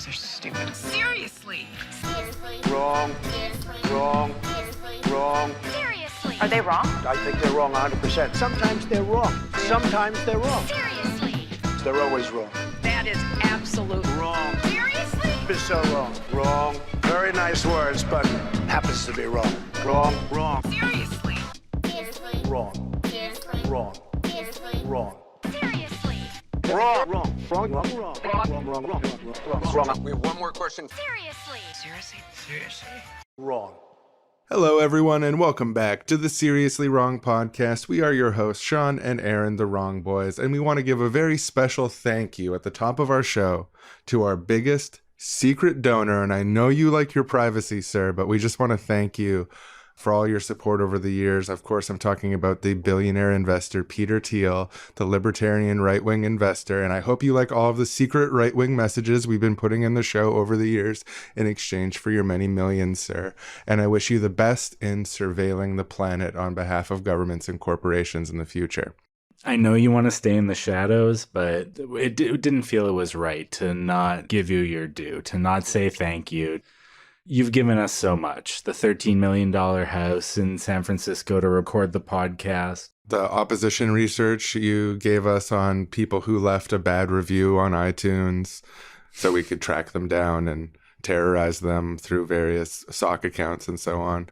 guys are stupid. Seriously. Wrong. Wrong. Wrong. Seriously. Are they wrong? I think they're wrong 100%. Sometimes they're wrong. Sometimes they're wrong. Seriously. They're always wrong. That is absolute Wrong. Seriously? It's so wrong. Wrong. Very nice words, but happens to be wrong. Wrong. Wrong. Seriously. Wrong. Wrong. Wrong. Seriously. Wrong. Wrong. Wrong. Wrong. Wrong. Wrong. Wrong. Wrong. Wrong. We have one more question. Seriously. Seriously. Wrong. Hello, everyone, and welcome back to the Seriously Wrong podcast. We are your hosts, Sean and Aaron, the Wrong Boys, and we want to give a very special thank you at the top of our show to our biggest secret donor. And I know you like your privacy, sir, but we just want to thank you for all your support over the years. Of course, I'm talking about the billionaire investor, Peter Thiel, the libertarian right-wing investor. And I hope you like all of the secret right-wing messages we've been putting in the show over the years in exchange for your many millions, sir. And I wish you the best in surveilling the planet on behalf of governments and corporations in the future. I know you want to stay in the shadows, but it didn't feel it was right to not give you your due, to not say thank you. You've given us so much. The $13 million house in San Francisco to record the podcast. The opposition research you gave us on people who left a bad review on iTunes so we could track them down and terrorize them through various sock accounts and so on.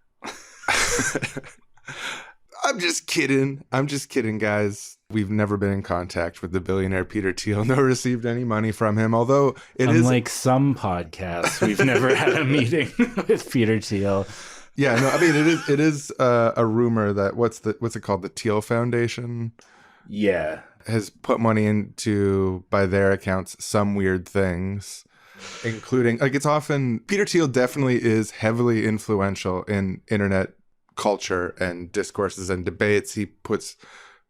I'm just kidding, guys. We've never been in contact with the billionaire Peter Thiel, nor received any money from him, although Unlike some podcasts, we've never had a meeting with Peter Thiel. Yeah, no, I mean, it is a rumor that, what's it called? The Thiel Foundation? Yeah. Has put money into, by their accounts, some weird things, including, it's often, Peter Thiel definitely is heavily influential in internet culture and discourses and debates. He puts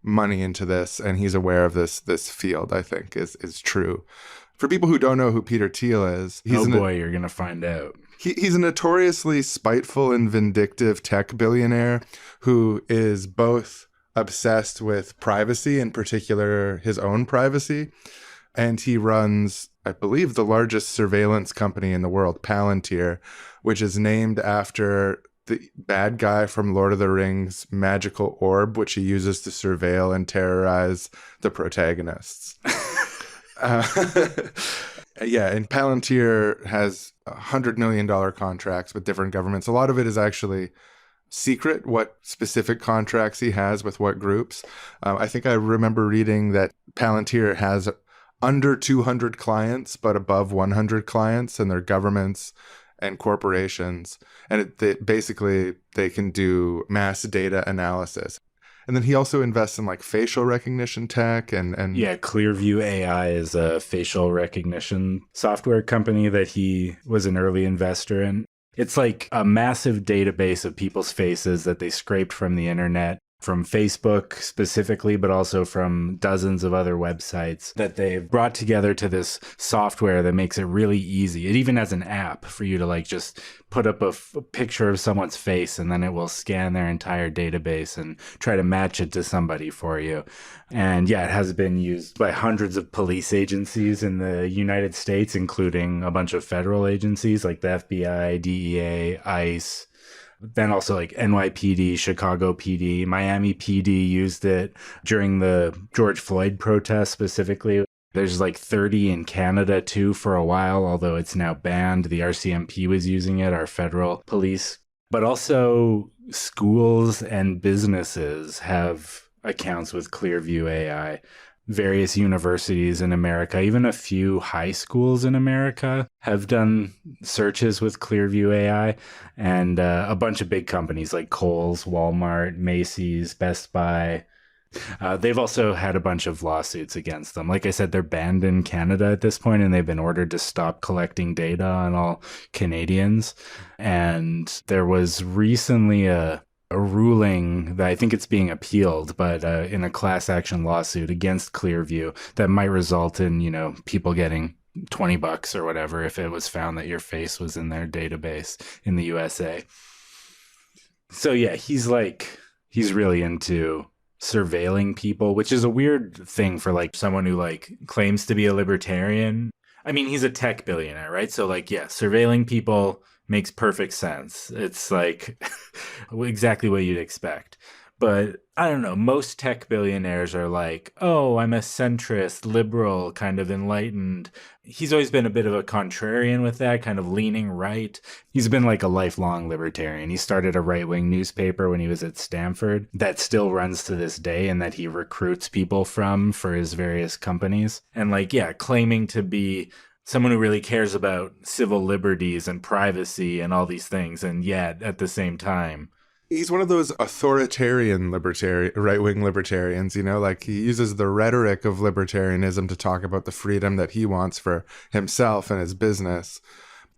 money into this, and he's aware of this field, I think, is true. For people who don't know who Peter Thiel is, you're going to find out. He's a notoriously spiteful and vindictive tech billionaire who is both obsessed with privacy, in particular his own privacy, and he runs, I believe, the largest surveillance company in the world, Palantir, which is named after the bad guy from Lord of the Rings' magical orb, which he uses to surveil and terrorize the protagonists. Yeah, and Palantir has $100 million contracts with different governments. A lot of it is actually secret, what specific contracts he has with what groups. I think I remember reading that Palantir has under 200 clients, but above 100 clients, and they're governments and corporations, and they can do mass data analysis. And then he also invests in facial recognition tech and yeah, Clearview AI is a facial recognition software company that he was an early investor in. It's like a massive database of people's faces that they scraped from the internet, from Facebook specifically, but also from dozens of other websites that they've brought together to this software that makes it really easy. It even has an app for you to just put up a picture of someone's face, and then it will scan their entire database and try to match it to somebody for you. And yeah, it has been used by hundreds of police agencies in the United States, including a bunch of federal agencies like the FBI, DEA, ICE. Then also NYPD, Chicago PD, Miami PD used it during the George Floyd protests specifically. There's 30 in Canada too for a while, although it's now banned. The RCMP was using it, our federal police. But also schools and businesses have accounts with Clearview AI. Various universities in America, even a few high schools in America have done searches with Clearview AI, and a bunch of big companies like Kohl's, Walmart, Macy's, Best Buy. They've also had a bunch of lawsuits against them. Like I said, they're banned in Canada at this point, and they've been ordered to stop collecting data on all Canadians. And there was recently a ruling that I think it's being appealed, but in a class action lawsuit against Clearview that might result in, people getting $20 or whatever if it was found that your face was in their database in the USA. So yeah, he's really into surveilling people, which is a weird thing for someone who claims to be a libertarian. I mean, he's a tech billionaire, right? So like, yeah, surveilling people makes perfect sense. It's like exactly what you'd expect. But I don't know, most tech billionaires are like, oh, I'm a centrist, liberal, kind of enlightened. He's always been a bit of a contrarian with that, kind of leaning right. He's been like a lifelong libertarian. He started a right-wing newspaper when he was at Stanford that still runs to this day and that he recruits people from for his various companies. And like, yeah, claiming to be someone who really cares about civil liberties and privacy and all these things. And yet, at the same time, he's one of those authoritarian right-wing libertarians, you know, like he uses the rhetoric of libertarianism to talk about the freedom that he wants for himself and his business.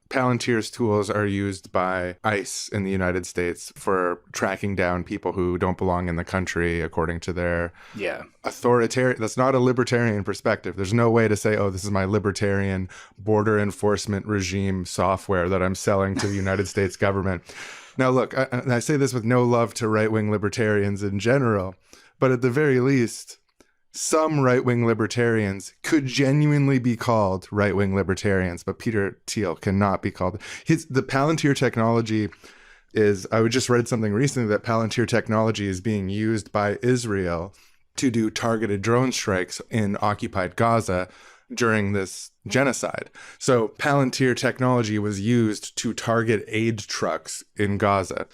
Palantir's tools are used by ICE in the United States for tracking down people who don't belong in the country according to their authoritarian. That's not a libertarian perspective. There's no way to say, oh, this is my libertarian border enforcement regime software that I'm selling to the United States government. Now, look, I say this with no love to right-wing libertarians in general, but at the very least, some right-wing libertarians could genuinely be called right-wing libertarians, but Peter Thiel cannot be called. The Palantir technology is, I just read something recently that Palantir technology is being used by Israel to do targeted drone strikes in occupied Gaza during this genocide. So Palantir technology was used to target aid trucks in Gaza.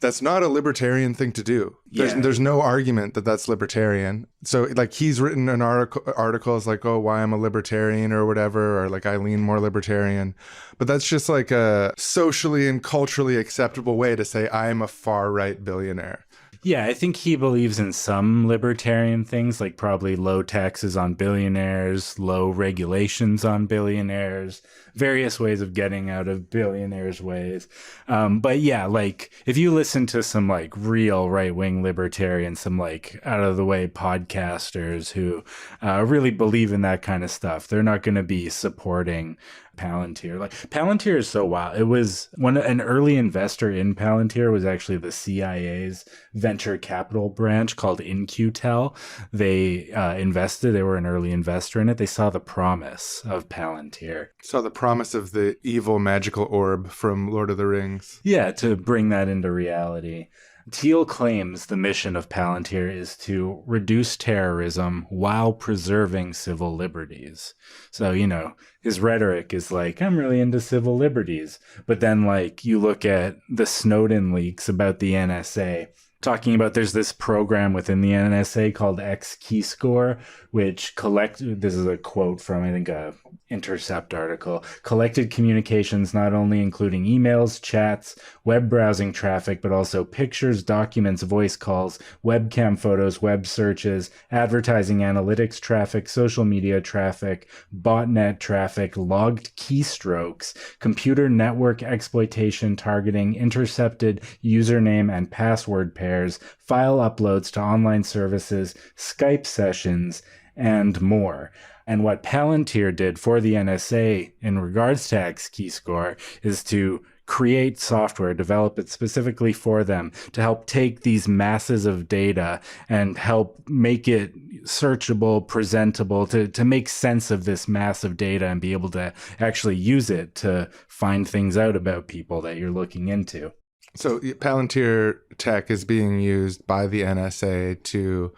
That's not a libertarian thing to do. There's no argument that that's libertarian. So like he's written an articles like, oh, why I'm a libertarian or whatever, or like I lean more libertarian. But that's just like a socially and culturally acceptable way to say I'm a far right billionaire. Yeah, I think he believes in some libertarian things, like probably low taxes on billionaires, low regulations on billionaires, various ways of getting out of billionaires' ways. But yeah, like if you listen to some like real right-wing libertarians, some like out-of-the-way podcasters who really believe in that kind of stuff, they're not going to be supporting Palantir. Like Palantir is so wild. It was an early investor in Palantir was actually the CIA's venture capital branch called In-Q-Tel. They invested. They were an early investor in it. They saw the promise of Palantir. Saw the promise of the evil magical orb from Lord of the Rings. Yeah, to bring that into reality. Thiel claims the mission of Palantir is to reduce terrorism while preserving civil liberties. So, you know, his rhetoric is like, I'm really into civil liberties. But then, like, you look at the Snowden leaks about the NSA, talking about there's this program within the NSA called X-Keyscore, which this is a quote from, I think, a Intercept article, collected communications not only including emails, chats, web browsing traffic, but also pictures, documents, voice calls, webcam photos, web searches, advertising analytics traffic, social media traffic, botnet traffic, logged keystrokes, computer network exploitation targeting, intercepted username and password pairs, file uploads to online services, Skype sessions, and more. And what Palantir did for the NSA in regards to X-Keyscore is to create software, develop it specifically for them to help take these masses of data and help make it searchable, presentable, to make sense of this mass of data and be able to actually use it to find things out about people that you're looking into. So Palantir tech is being used by the NSA to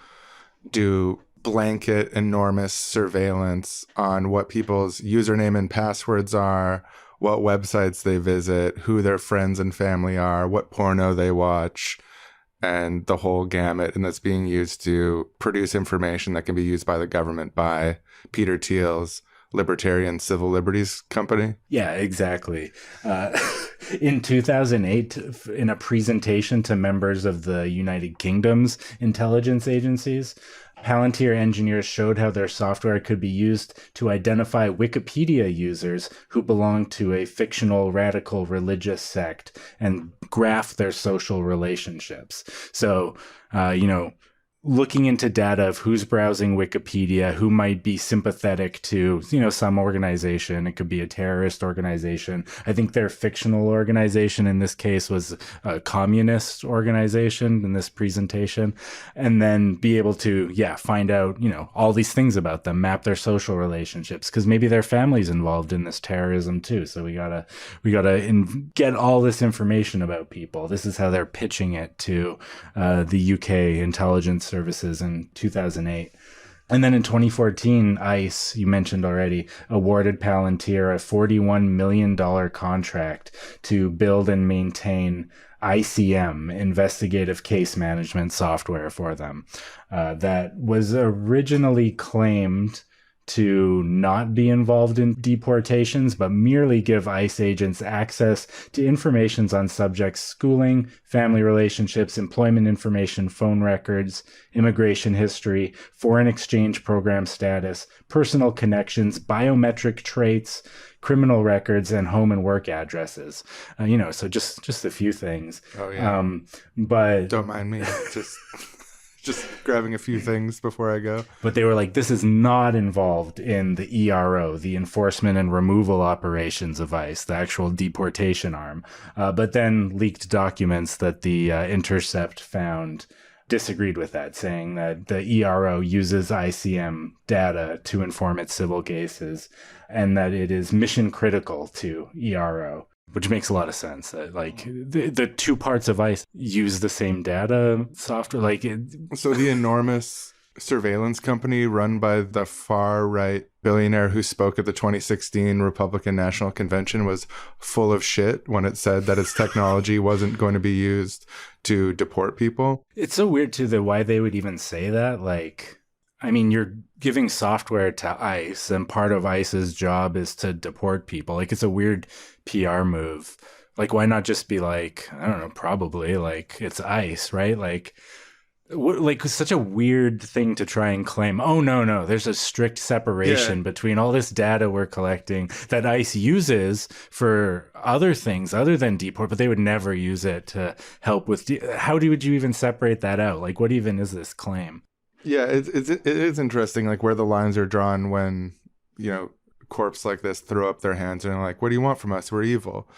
do blanket enormous surveillance on what people's username and passwords are, what websites they visit, who their friends and family are, what porno they watch, and the whole gamut. And that's being used to produce information that can be used by the government, by Peter Thiel's Libertarian Civil Liberties Company. Yeah, exactly. In 2008, in a presentation to members of the United Kingdom's intelligence agencies, Palantir engineers showed how their software could be used to identify Wikipedia users who belong to a fictional radical religious sect and graph their social relationships. So, looking into data of who's browsing Wikipedia, who might be sympathetic to, some organization. It could be a terrorist organization. I think their fictional organization in this case was a communist organization in this presentation. And then be able to, find out, all these things about them, map their social relationships, because maybe their family's involved in this terrorism too. So we gotta get all this information about people. This is how they're pitching it to the UK intelligence services in 2008. And then in 2014, ICE, you mentioned already, awarded Palantir a $41 million contract to build and maintain ICM, investigative case management software for them. That was originally claimed to not be involved in deportations, but merely give ICE agents access to information on subjects' schooling, family relationships, employment information, phone records, immigration history, foreign exchange program status, personal connections, biometric traits, criminal records, and home and work addresses. So just a few things. Oh, yeah. But don't mind me. Just grabbing a few things before I go. But they were like, this is not involved in the ERO, the enforcement and removal operations of ICE, the actual deportation arm. But then leaked documents that the Intercept found disagreed with that, saying that the ERO uses ICM data to inform its civil cases and that it is mission critical to ERO. Which makes a lot of sense. That the two parts of ICE use the same data software. So the enormous surveillance company run by the far right billionaire who spoke at the 2016 Republican National Convention was full of shit when it said that its technology wasn't going to be used to deport people. It's so weird too why they would even say that. You're giving software to ICE, and part of ICE's job is to deport people. It's a weird PR move. Why not just be I don't know, probably, it's ICE, right? Such a weird thing to try and claim. Oh, no, there's a strict separation between all this data we're collecting that ICE uses for other things other than deport, but they would never use it to help with... How would you even separate that out? What even is this claim? Yeah, it is interesting, where the lines are drawn when, corps like this throw up their hands and are like, what do you want from us? We're evil.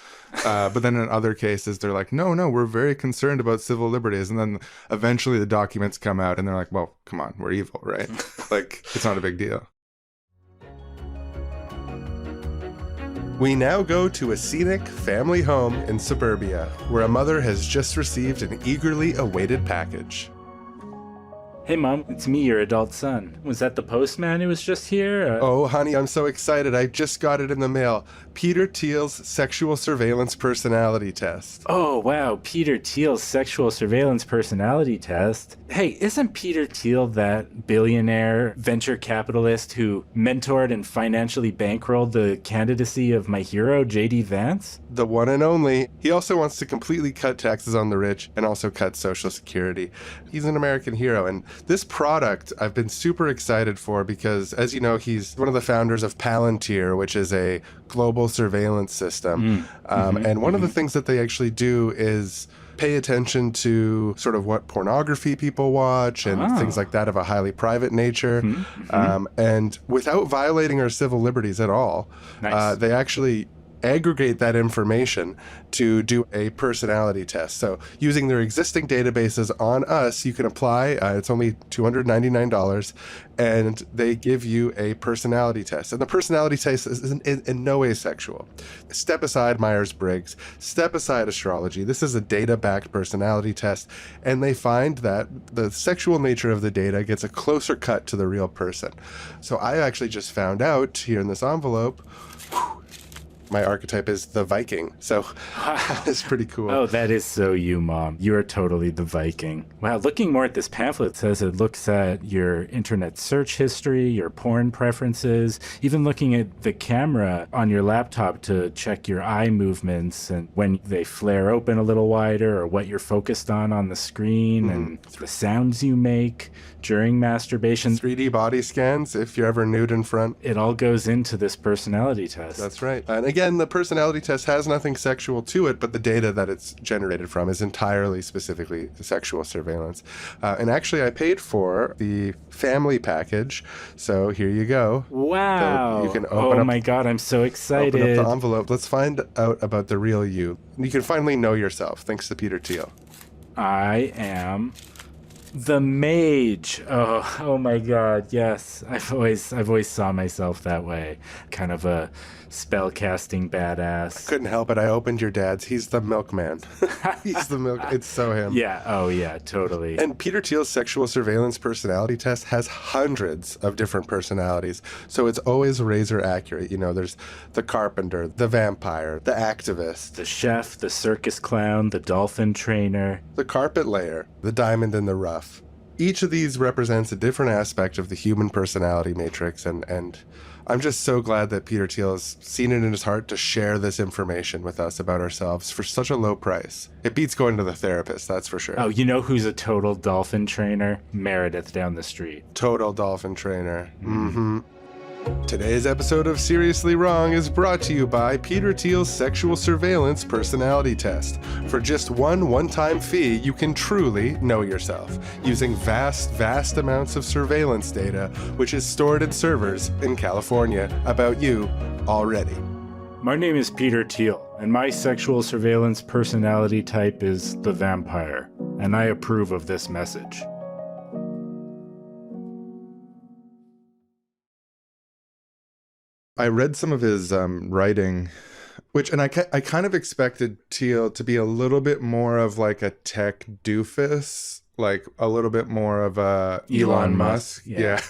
But then in other cases, they're like, no, we're very concerned about civil liberties. And then eventually the documents come out and they're like, well, come on, we're evil, right? It's not a big deal. We now go to a scenic family home in suburbia where a mother has just received an eagerly awaited package. Hey, Mom, it's me, your adult son. Was that the postman who was just here? Oh, honey, I'm so excited. I just got it in the mail. Peter Thiel's sexual surveillance personality test. Oh, wow. Peter Thiel's sexual surveillance personality test. Hey, isn't Peter Thiel that billionaire venture capitalist who mentored and financially bankrolled the candidacy of my hero, J.D. Vance? The one and only. He also wants to completely cut taxes on the rich and also cut Social Security. He's an American hero, and this product I've been super excited for because, as you know, he's one of the founders of Palantir, which is a global surveillance system. And one of the things that they actually do is pay attention to sort of what pornography people watch and things like that of a highly private nature. And without violating our civil liberties at all, they actually aggregate that information to do a personality test. So using their existing databases on us, you can apply. It's only $299, and they give you a personality test. And the personality test is in no way sexual. Step aside Myers-Briggs, step aside astrology. This is a data-backed personality test, and they find that the sexual nature of the data gets a closer cut to the real person. So I actually just found out here in this envelope, my archetype is the Viking. So it's pretty cool. Oh, that is so you, Mom. You are totally the Viking. Wow, looking more at this pamphlet, it says it looks at your internet search history, your porn preferences, even looking at the camera on your laptop to check your eye movements and when they flare open a little wider or what you're focused on the screen and the sounds you make during masturbation. 3D body scans if you're ever nude in front. It all goes into this personality test. That's right. And again, again, the personality test has nothing sexual to it, but the data that it's generated from is entirely specifically sexual surveillance. And actually, I paid for the family package, so here you go. Wow. So you can open oh up, my God, I'm so excited. Open up the envelope. Let's find out about the real you. You can finally know yourself, thanks to Peter Thiel. I am the mage. Oh my God, yes. I've always saw myself that way. Kind of a spellcasting badass. Couldn't help it. I opened your dad's. He's the milkman. He's the milk. It's so him. Yeah. Oh yeah, totally. And Peter Thiel's sexual surveillance personality test has hundreds of different personalities. So it's always razor accurate. You know, there's the carpenter, the vampire, the activist, The chef, the circus clown, the dolphin trainer. the carpet layer, the diamond in the rough. Each of these represents a different aspect of the human personality matrix, and I'm just so glad that Peter Thiel has seen it in his heart to share this information with us about ourselves for such a low price. It beats going to the therapist, that's for sure. Oh, you know who's a total dolphin trainer? Meredith down the street. Total dolphin trainer. Mm-hmm. Today's episode of Seriously Wrong is brought to you by Peter Thiel's Sexual Surveillance Personality Test. For just one-time fee, you can truly know yourself using vast amounts of surveillance data, which is stored in servers in California about you already. My name is Peter Thiel, and my sexual surveillance personality type is the vampire, and I approve of this message. I read some of his writing, and I kind of expected Thiel to be a little bit more of like a tech doofus, like a little bit more of a Elon Musk. Yeah.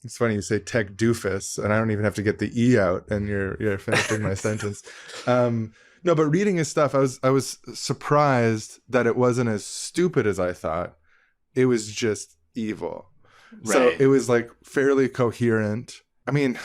It's funny you say tech doofus, and I don't even have to get the E out, and you're finishing my sentence. No, but reading his stuff, I was surprised that it wasn't as stupid as I thought. It was just evil. Right. So it was like fairly coherent. I mean,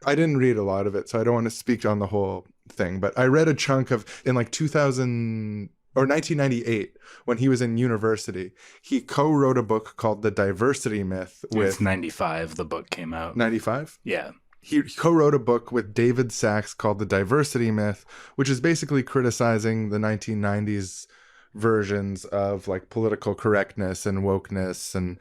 I didn't read a lot of it, so I don't want to speak on the whole thing, but I read a chunk in like 2000 or 1998 when he was in university. He co-wrote a book called The Diversity Myth with... It's 95 the book came out. 95? Yeah. He co-wrote a book with David Sachs called The Diversity Myth, which is basically criticizing the 1990s versions of like political correctness and wokeness. And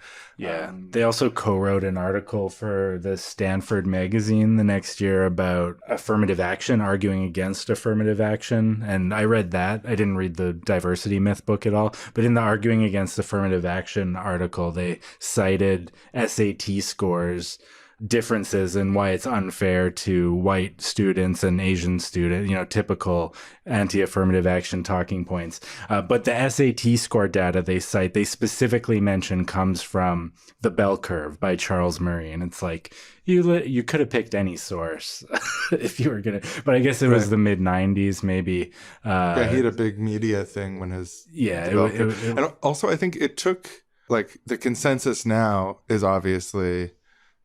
they also co-wrote an article for the Stanford magazine the next year about affirmative action, arguing against affirmative action. And I read that. I didn't read the Diversity Myth book at all, but in the arguing against affirmative action article, they cited SAT scores differences and why it's unfair to white students and Asian students, typical anti-affirmative action talking points. But the SAT score data they cite, they specifically mention comes from The Bell Curve by Charles Murray. And it's like, you could have picked any source if you were going to, but I guess it was the mid 90s, maybe. He had a big media thing when his... and also I think it took, like, the consensus now is obviously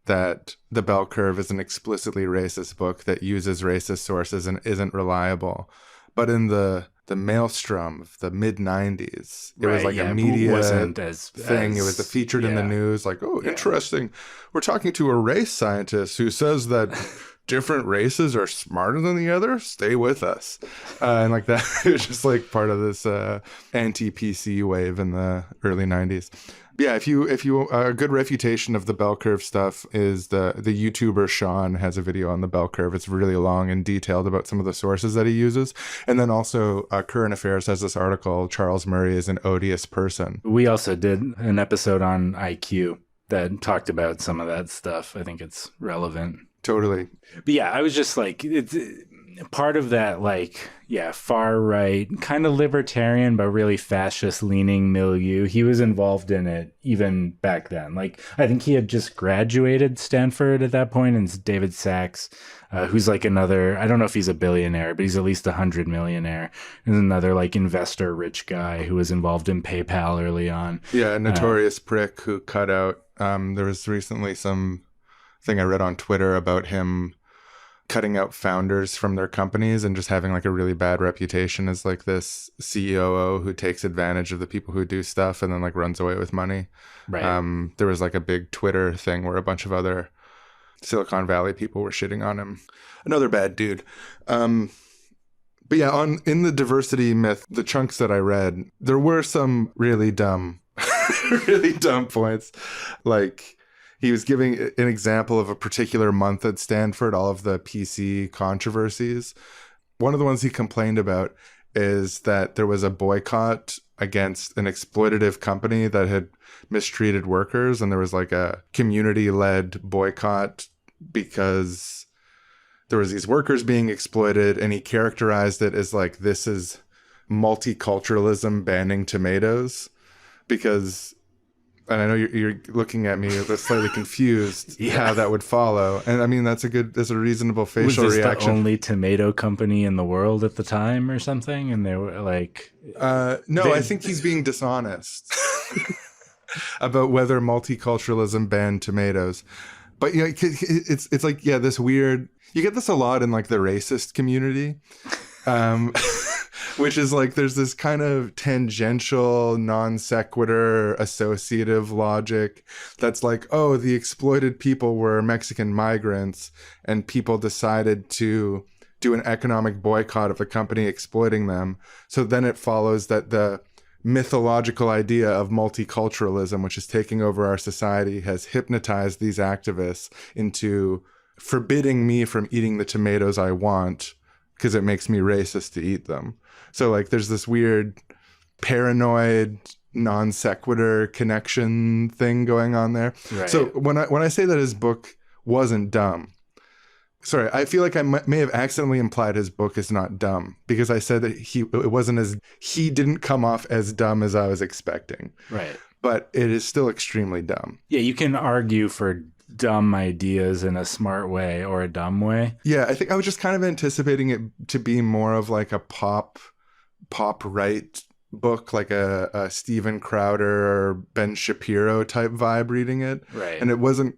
that The Bell Curve is an explicitly racist book that uses racist sources and isn't reliable. But in the maelstrom of the mid-90s, it was like a media thing. It was featured in the news, like, interesting. We're talking to a race scientist who says that different races are smarter than the other. Stay with us. And like that, it was just like part of this anti-PC wave in the early 90s. Yeah, if you a good refutation of the bell curve stuff is the YouTuber Sean has a video on the bell curve. It's really long and detailed about some of the sources that he uses. And then also Current Affairs has this article, Charles Murray is an odious person. We also did an episode on IQ that talked about some of that stuff. I think it's relevant. Totally. But yeah, I was just like, it's part of that, like, far right, kind of libertarian, but really fascist leaning milieu. He was involved in it even back then. Like, I think he had just graduated Stanford at that point, and David Sachs, who's like another, I don't know if he's a billionaire, but he's at least 100 millionaire. And another like investor rich guy who was involved in PayPal early on. Yeah, a notorious prick who cut out, there was recently some thing I read on Twitter about him cutting out founders from their companies and just having like a really bad reputation as like this COO who takes advantage of the people who do stuff and then like runs away with money. Right. There was like a big Twitter thing where a bunch of other Silicon Valley people were shitting on him. Another bad dude. But yeah, in the diversity myth, the chunks that I read, there were some really dumb, really dumb points. Like, he was giving an example of a particular month at Stanford, all of the PC controversies. One of the ones he complained about is that there was a boycott against an exploitative company that had mistreated workers, and there was like a community-led boycott because there was these workers being exploited, and he characterized it as like, this is multiculturalism banning tomatoes, because, and I know you're looking at me slightly confused how that would follow. And I mean, that's a reasonable facial was this reaction. the only tomato company in the world at the time or something? And they were like, no, I think he's being dishonest about whether multiculturalism banned tomatoes. But you know, it's like, yeah, this weird, you get this a lot in like the racist community. Which is like, there's this kind of tangential, non sequitur, associative logic that's like, oh, the exploited people were Mexican migrants, and people decided to do an economic boycott of the company exploiting them. So then it follows that the mythological idea of multiculturalism, which is taking over our society, has hypnotized these activists into forbidding me from eating the tomatoes I want because it makes me racist to eat them. So like, there's this weird paranoid non sequitur connection thing going on there. Right. So when I say that his book wasn't dumb, sorry, I feel like I may have accidentally implied his book is not dumb, because I said that he didn't come off as dumb as I was expecting. right. But it is still extremely dumb. Yeah, you can argue for dumb ideas in a smart way or a dumb way. Yeah, I think I was just kind of anticipating it to be more of like a pop right book, like a Steven Crowder or Ben Shapiro type vibe reading it. Right. And it wasn't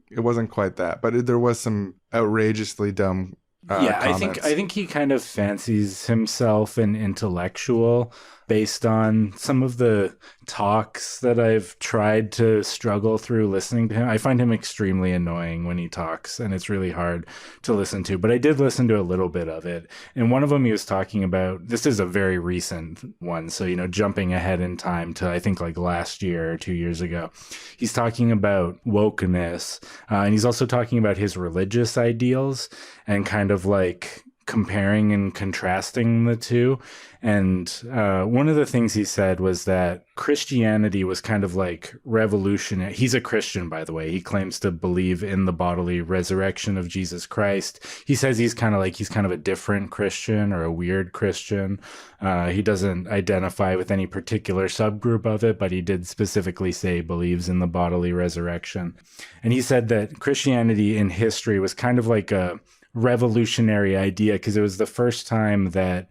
quite that, but there was some outrageously dumb comments. I think he kind of fancies himself an intellectual based on some of the talks that I've tried to struggle through listening to him. I find him extremely annoying when he talks, and it's really hard to listen to. But I did listen to a little bit of it. And one of them he was talking about, this is a very recent one, so, you know, jumping ahead in time to, I think, like last year or 2 years ago. He's talking about wokeness, and he's also talking about his religious ideals and kind of like comparing and contrasting the two. And one of the things he said was that Christianity was kind of like revolutionary. He's a Christian, by the way. He claims to believe in the bodily resurrection of Jesus Christ. He says he's kind of a different Christian or a weird Christian. He doesn't identify with any particular subgroup of it, but he did specifically say he believes in the bodily resurrection. And he said that Christianity in history was kind of like a revolutionary idea, because it was the first time that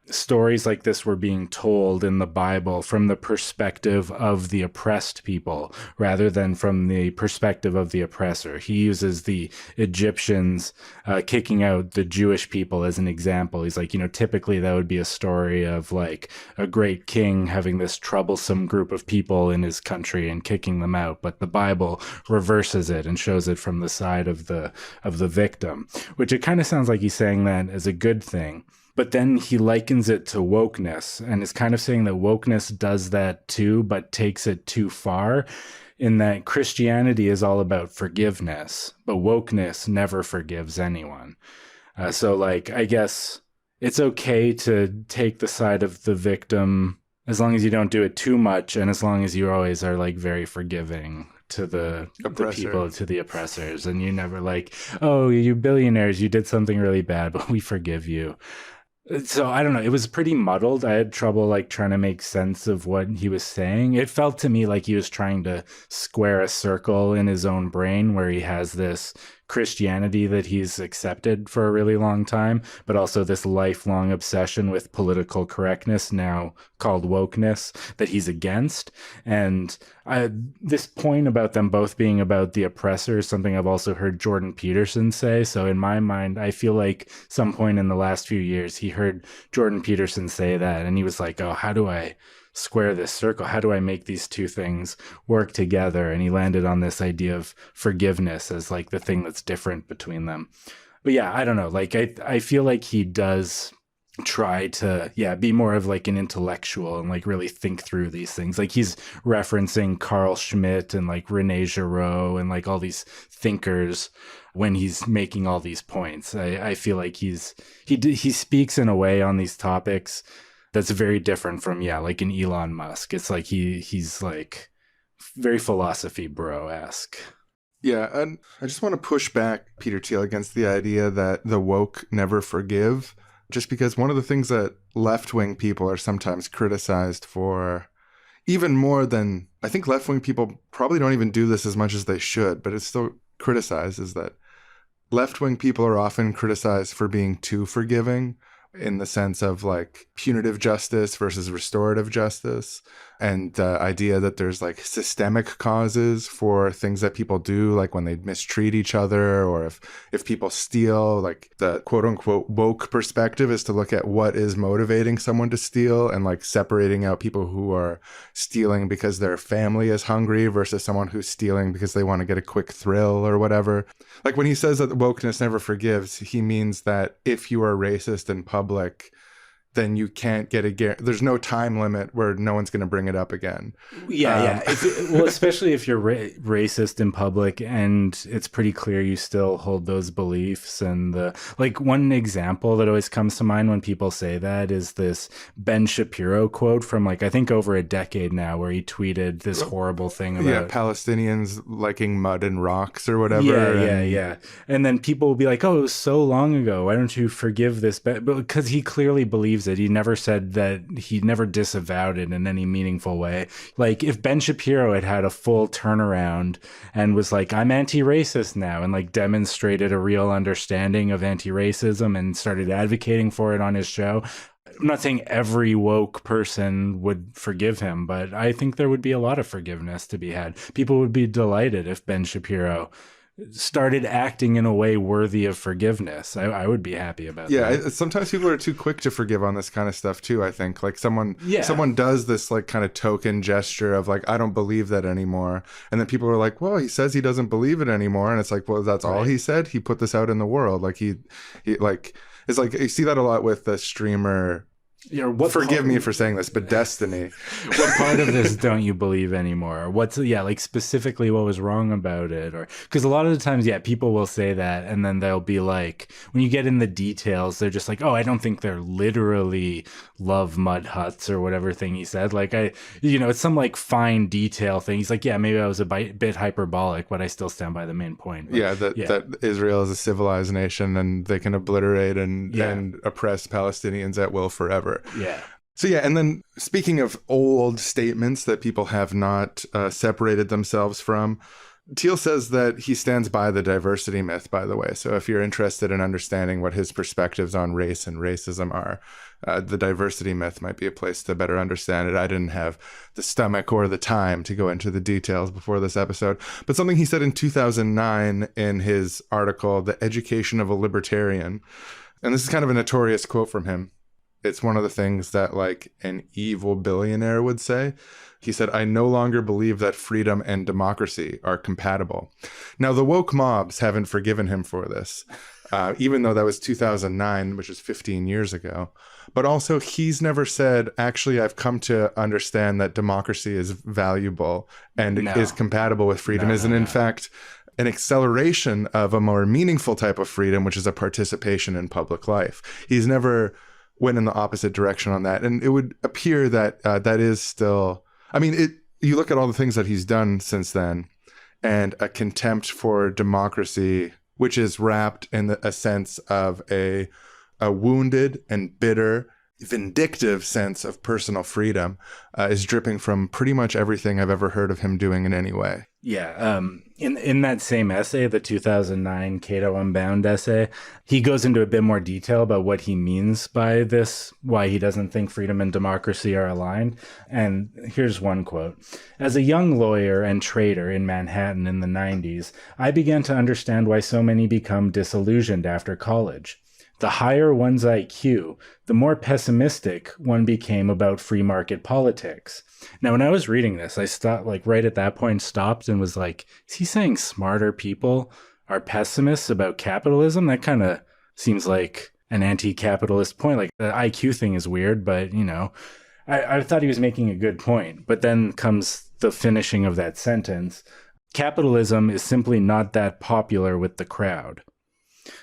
stories like this were being told in the Bible from the perspective of the oppressed people rather than from the perspective of the oppressor. He uses the Egyptians kicking out the Jewish people as an example. He's like, you know, typically that would be a story of like a great king having this troublesome group of people in his country and kicking them out. But the Bible reverses it and shows it from the side of the victim, which it kind of sounds like he's saying that as a good thing. But then he likens it to wokeness and is kind of saying that wokeness does that too, but takes it too far, in that Christianity is all about forgiveness, but wokeness never forgives anyone. So like, I guess it's okay to take the side of the victim as long as you don't do it too much, and as long as you always are like very forgiving to the people, to the oppressors, and you never like, oh, you billionaires, you did something really bad, but we forgive you. So I don't know. It was pretty muddled. I had trouble like trying to make sense of what he was saying. It felt to me like he was trying to square a circle in his own brain where he has this Christianity that he's accepted for a really long time, but also this lifelong obsession with political correctness, now called wokeness, that he's against. And this point about them both being about the oppressor is something I've also heard Jordan Peterson say. So in my mind, I feel like some point in the last few years, he heard Jordan Peterson say that, and he was like, oh, how do I square this circle? How do I make these two things work together? And he landed on this idea of forgiveness as like the thing that's different between them. But yeah, I don't know. Like, I feel like he does try to, be more of like an intellectual and like really think through these things. Like he's referencing Carl Schmitt and like Rene Girod and like all these thinkers when he's making all these points. I feel like he speaks in a way on these topics that's very different from, like an Elon Musk. It's like he's like very philosophy bro-esque. Yeah, and I just want to push back Peter Thiel against the idea that the woke never forgive, just because one of the things that left-wing people are sometimes criticized for, even more than, I think left-wing people probably don't even do this as much as they should, but it's still criticized, is that left-wing people are often criticized for being too forgiving, in the sense of like punitive justice versus restorative justice, and the idea that there's like systemic causes for things that people do, like when they mistreat each other, or if people steal. Like the quote unquote woke perspective is to look at what is motivating someone to steal, and like separating out people who are stealing because their family is hungry versus someone who's stealing because they want to get a quick thrill or whatever. Like when he says that wokeness never forgives, he means that if you are racist in public, then you can't get there's no time limit where no one's going to bring it up again. Well, especially if you're racist in public and it's pretty clear you still hold those beliefs. And like one example that always comes to mind when people say that is this Ben Shapiro quote from like, I think over a decade now, where he tweeted this horrible thing about Palestinians liking mud and rocks or whatever. Yeah. And then people will be like, oh, it was so long ago. Why don't you forgive this? But because he clearly believes it. He never said that, he never disavowed it in any meaningful way. Like if Ben Shapiro had a full turnaround and was like, I'm anti-racist now, and like demonstrated a real understanding of anti-racism and started advocating for it on his show, I'm not saying every woke person would forgive him, but I think there would be a lot of forgiveness to be had. People would be delighted if Ben Shapiro started acting in a way worthy of forgiveness. I would be happy about that. Sometimes people are too quick to forgive on this kind of stuff too, I think. Like someone does this like kind of token gesture of like, I don't believe that anymore. And then people are like, well, he says he doesn't believe it anymore. And it's like, well, that's all he said. He put this out in the world. Like he like, it's like, you see that a lot with the streamer. Forgive me for saying this, but Destiny. What part of this don't you believe anymore? What's like specifically what was wrong about it? Or because a lot of the times, people will say that, and then they'll be like, when you get in the details, they're just like, oh, I don't think they're literally love mud huts or whatever thing he said. Like it's some like fine detail thing. He's like, yeah, maybe I was a bit hyperbolic, but I still stand by the main point. But, that Israel is a civilized nation and they can obliterate and oppress Palestinians at will forever. Yeah. So and then speaking of old statements that people have not separated themselves from, Thiel says that he stands by the diversity myth, by the way. So if you're interested in understanding what his perspectives on race and racism are, the diversity myth might be a place to better understand it. I didn't have the stomach or the time to go into the details before this episode. But something he said in 2009 in his article, The Education of a Libertarian, and this is kind of a notorious quote from him. It's one of the things that like an evil billionaire would say. He said, I no longer believe that freedom and democracy are compatible. Now, the woke mobs haven't forgiven him for this, even though that was 2009, which is 15 years ago. But also, he's never said, actually, I've come to understand that democracy is valuable and is compatible with freedom. In fact, an acceleration of a more meaningful type of freedom, which is a participation in public life. He's never went in the opposite direction on that. And it would appear that that is still, I mean, you look at all the things that he's done since then, and a contempt for democracy, which is wrapped in a sense of a wounded and bitter, vindictive sense of personal freedom, is dripping from pretty much everything I've ever heard of him doing in any way. Yeah. In that same essay, the 2009 Cato Unbound essay, he goes into a bit more detail about what he means by this, why he doesn't think freedom and democracy are aligned. And here's one quote. As a young lawyer and trader in Manhattan in the 90s, I began to understand why so many become disillusioned after college. The higher one's IQ, the more pessimistic one became about free market politics. Now, when I was reading this, I stopped, like right at that point, stopped and was like, is he saying smarter people are pessimists about capitalism? That kind of seems like an anti-capitalist point. Like the IQ thing is weird, but you know, I thought he was making a good point. But then comes the finishing of that sentence. Capitalism is simply not that popular with the crowd.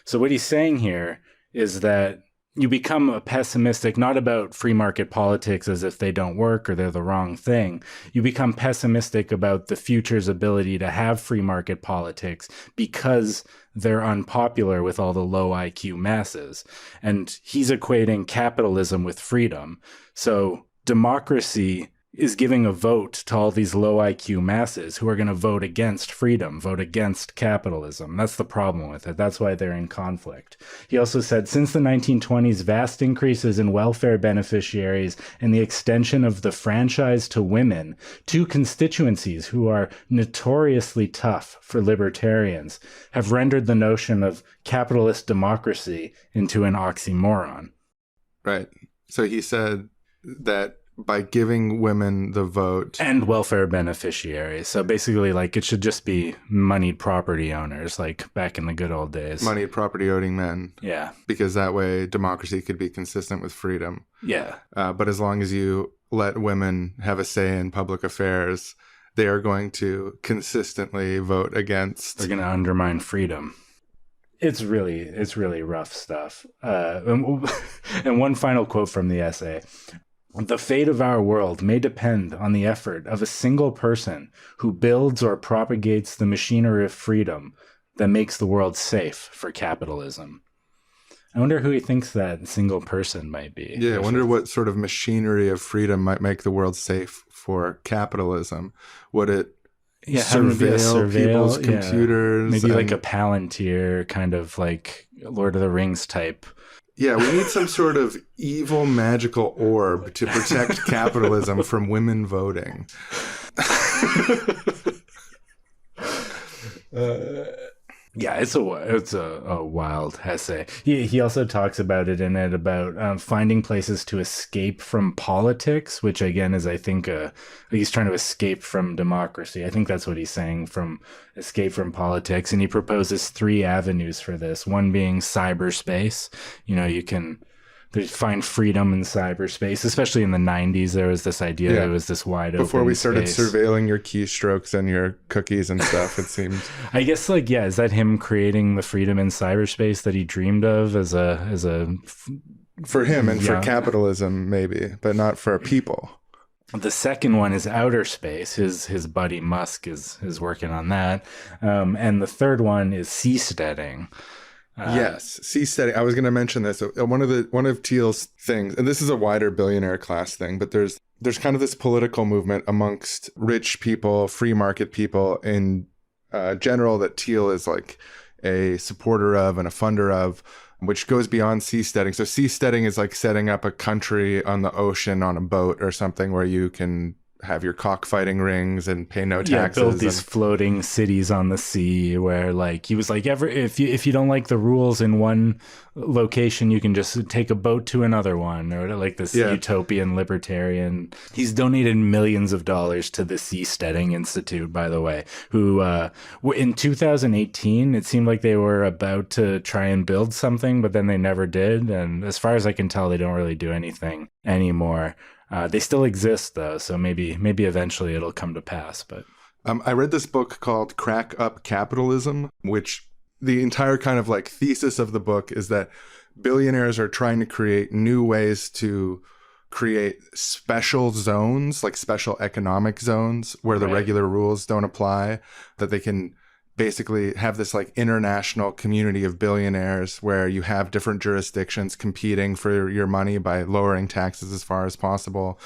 So what he's saying here is that you become a pessimistic, not about free market politics as if they don't work or they're the wrong thing. You become pessimistic about the future's ability to have free market politics because they're unpopular with all the low IQ masses. And he's equating capitalism with freedom. So democracy is giving a vote to all these low IQ masses who are going to vote against freedom, vote against capitalism. That's the problem with it. That's why they're in conflict. He also said, since the 1920s, vast increases in welfare beneficiaries and the extension of the franchise to women, two constituencies who are notoriously tough for libertarians, have rendered the notion of capitalist democracy into an oxymoron. Right. So he said that by giving women the vote and welfare beneficiaries. So basically, like, it should just be moneyed property owners, like back in the good old days. Moneyed property owning men. Yeah. Because that way democracy could be consistent with freedom. Yeah. But as long as you let women have a say in public affairs, they are going to consistently vote against. They're going to undermine freedom. It's really rough stuff. And one final quote from the essay. The fate of our world may depend on the effort of a single person who builds or propagates the machinery of freedom that makes the world safe for capitalism. I wonder who he thinks that single person might be. Yeah, I wonder what sort of machinery of freedom might make the world safe for capitalism. Would it surveil people's computers? Maybe like a Palantir, kind of like Lord of the Rings type. Yeah, we need some sort of evil magical orb to protect capitalism from women voting. Yeah, it's a wild essay. He also talks about it in it about finding places to escape from politics, which again is, I think, he's trying to escape from democracy. I think that's what he's saying, from escape from politics. And he proposes 3 avenues for this. One being cyberspace. You know, you can find freedom in cyberspace, especially in the 90s. There was this idea that it was this wide open before we started space. surveilling your keystrokes and your cookies and stuff, it seemed. I guess, like, yeah, is that him creating the freedom in cyberspace that he dreamed of as a for him and for capitalism, maybe, but not for people. The second one is outer space. His buddy Musk is working on that. And the third one is seasteading. Yes, seasteading. I was going to mention this. One of Thiel's things, and this is a wider billionaire class thing, but there's kind of this political movement amongst rich people, free market people in general, that Thiel is like a supporter of and a funder of, which goes beyond seasteading. So seasteading is like setting up a country on the ocean on a boat or something where you can have your cockfighting rings and pay no taxes. Build these floating cities on the sea where, like, he was like, if you don't like the rules in one location, you can just take a boat to another one, or like this Utopian Libertarian. He's donated millions of dollars to the Seasteading Institute, by the way, who in 2018, it seemed like they were about to try and build something, but then they never did. And as far as I can tell, they don't really do anything anymore. They still exist, though, so maybe eventually it'll come to pass. But I read this book called Crack Up Capitalism, which the entire kind of like thesis of the book is that billionaires are trying to create new ways to create special zones, like special economic zones where the regular rules don't apply, that they can basically have this like international community of billionaires where you have different jurisdictions competing for your money by lowering taxes as far as possible.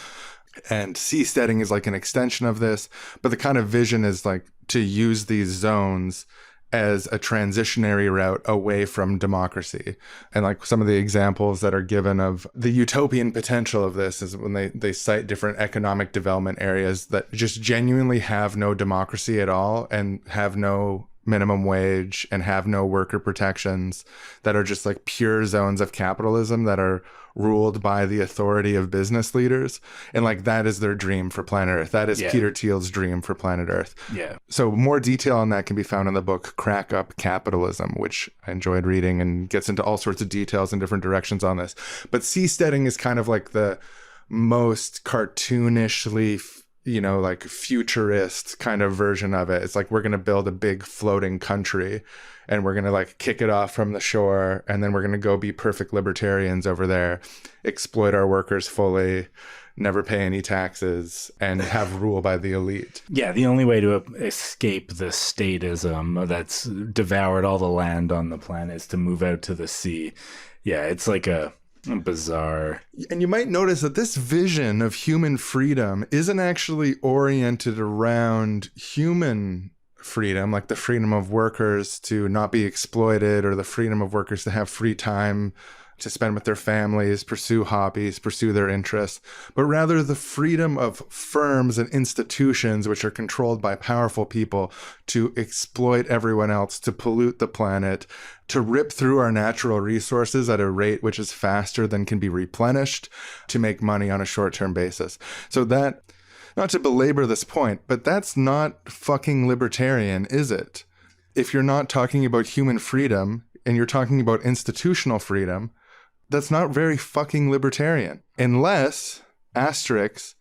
And seasteading is like an extension of this, but the kind of vision is like to use these zones as a transitionary route away from democracy. And like some of the examples that are given of the utopian potential of this is when they cite different economic development areas that just genuinely have no democracy at all and have no minimum wage and have no worker protections, that are just like pure zones of capitalism that are ruled by the authority of business leaders. And like that is their dream for planet Earth. That is Peter Thiel's dream for planet Earth. Yeah. So more detail on that can be found in the book Crack Up Capitalism, which I enjoyed reading and gets into all sorts of details in different directions on this. But Seasteading is kind of like the most cartoonishly, you know, like futurist kind of version of it. It's like we're going to build a big floating country and we're going to like kick it off from the shore, and then we're going to go be perfect libertarians over there, exploit our workers fully, never pay any taxes, and have rule by the elite. Yeah, the only way to escape the statism that's devoured all the land on the planet is to move out to the sea. Yeah, it's like a bizarre. And you might notice that this vision of human freedom isn't actually oriented around human freedom, like the freedom of workers to not be exploited, or the freedom of workers to have free time to spend with their families, pursue hobbies, pursue their interests, but rather the freedom of firms and institutions, which are controlled by powerful people, to exploit everyone else, to pollute the planet, to rip through our natural resources at a rate which is faster than can be replenished, to make money on a short-term basis. So that, not to belabor this point, but that's not fucking libertarian, is it? If you're not talking about human freedom and you're talking about institutional freedom, that's not very fucking libertarian. Unless, asterisk,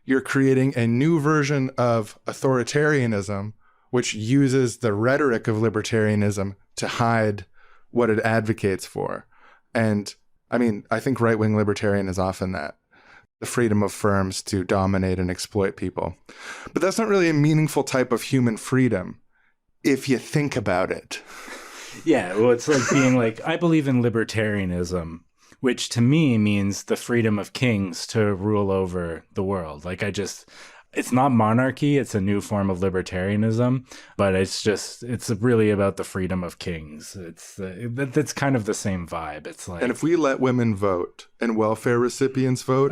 you're creating a new version of authoritarianism, which uses the rhetoric of libertarianism to hide what it advocates for. And I mean, I think right-wing libertarian is often that. The freedom of firms to dominate and exploit people. But that's not really a meaningful type of human freedom, if you think about it. Yeah, well, it's like being like, I believe in libertarianism, which to me means the freedom of kings to rule over the world. Like it's not monarchy, it's a new form of libertarianism, but it's really about the freedom of kings. That's kind of the same vibe. It's like, and if we let women vote and welfare recipients vote,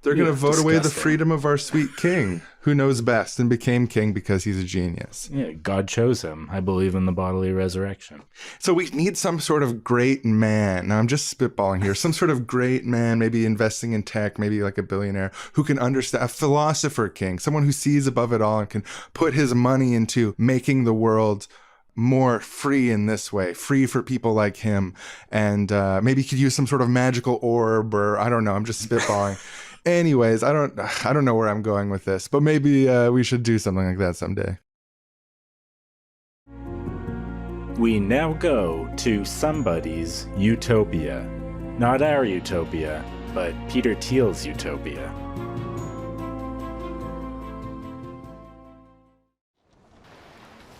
they're going to vote disgusting. away the freedom of our sweet king, who knows best and became king because he's a genius. Yeah, God chose him. I believe in the bodily resurrection. So we need some sort of great man. Now I'm just spitballing here. Some sort of great man, maybe investing in tech, maybe like a billionaire, who can understand, a philosopher king, someone who sees above it all and can put his money into making the world more free in this way, free for people like him. And maybe he could use some sort of magical orb, or I don't know, I'm just spitballing. Anyways, I don't know where I'm going with this, but maybe we should do something like that someday. We now go to somebody's utopia. Not our utopia, but Peter Thiel's utopia.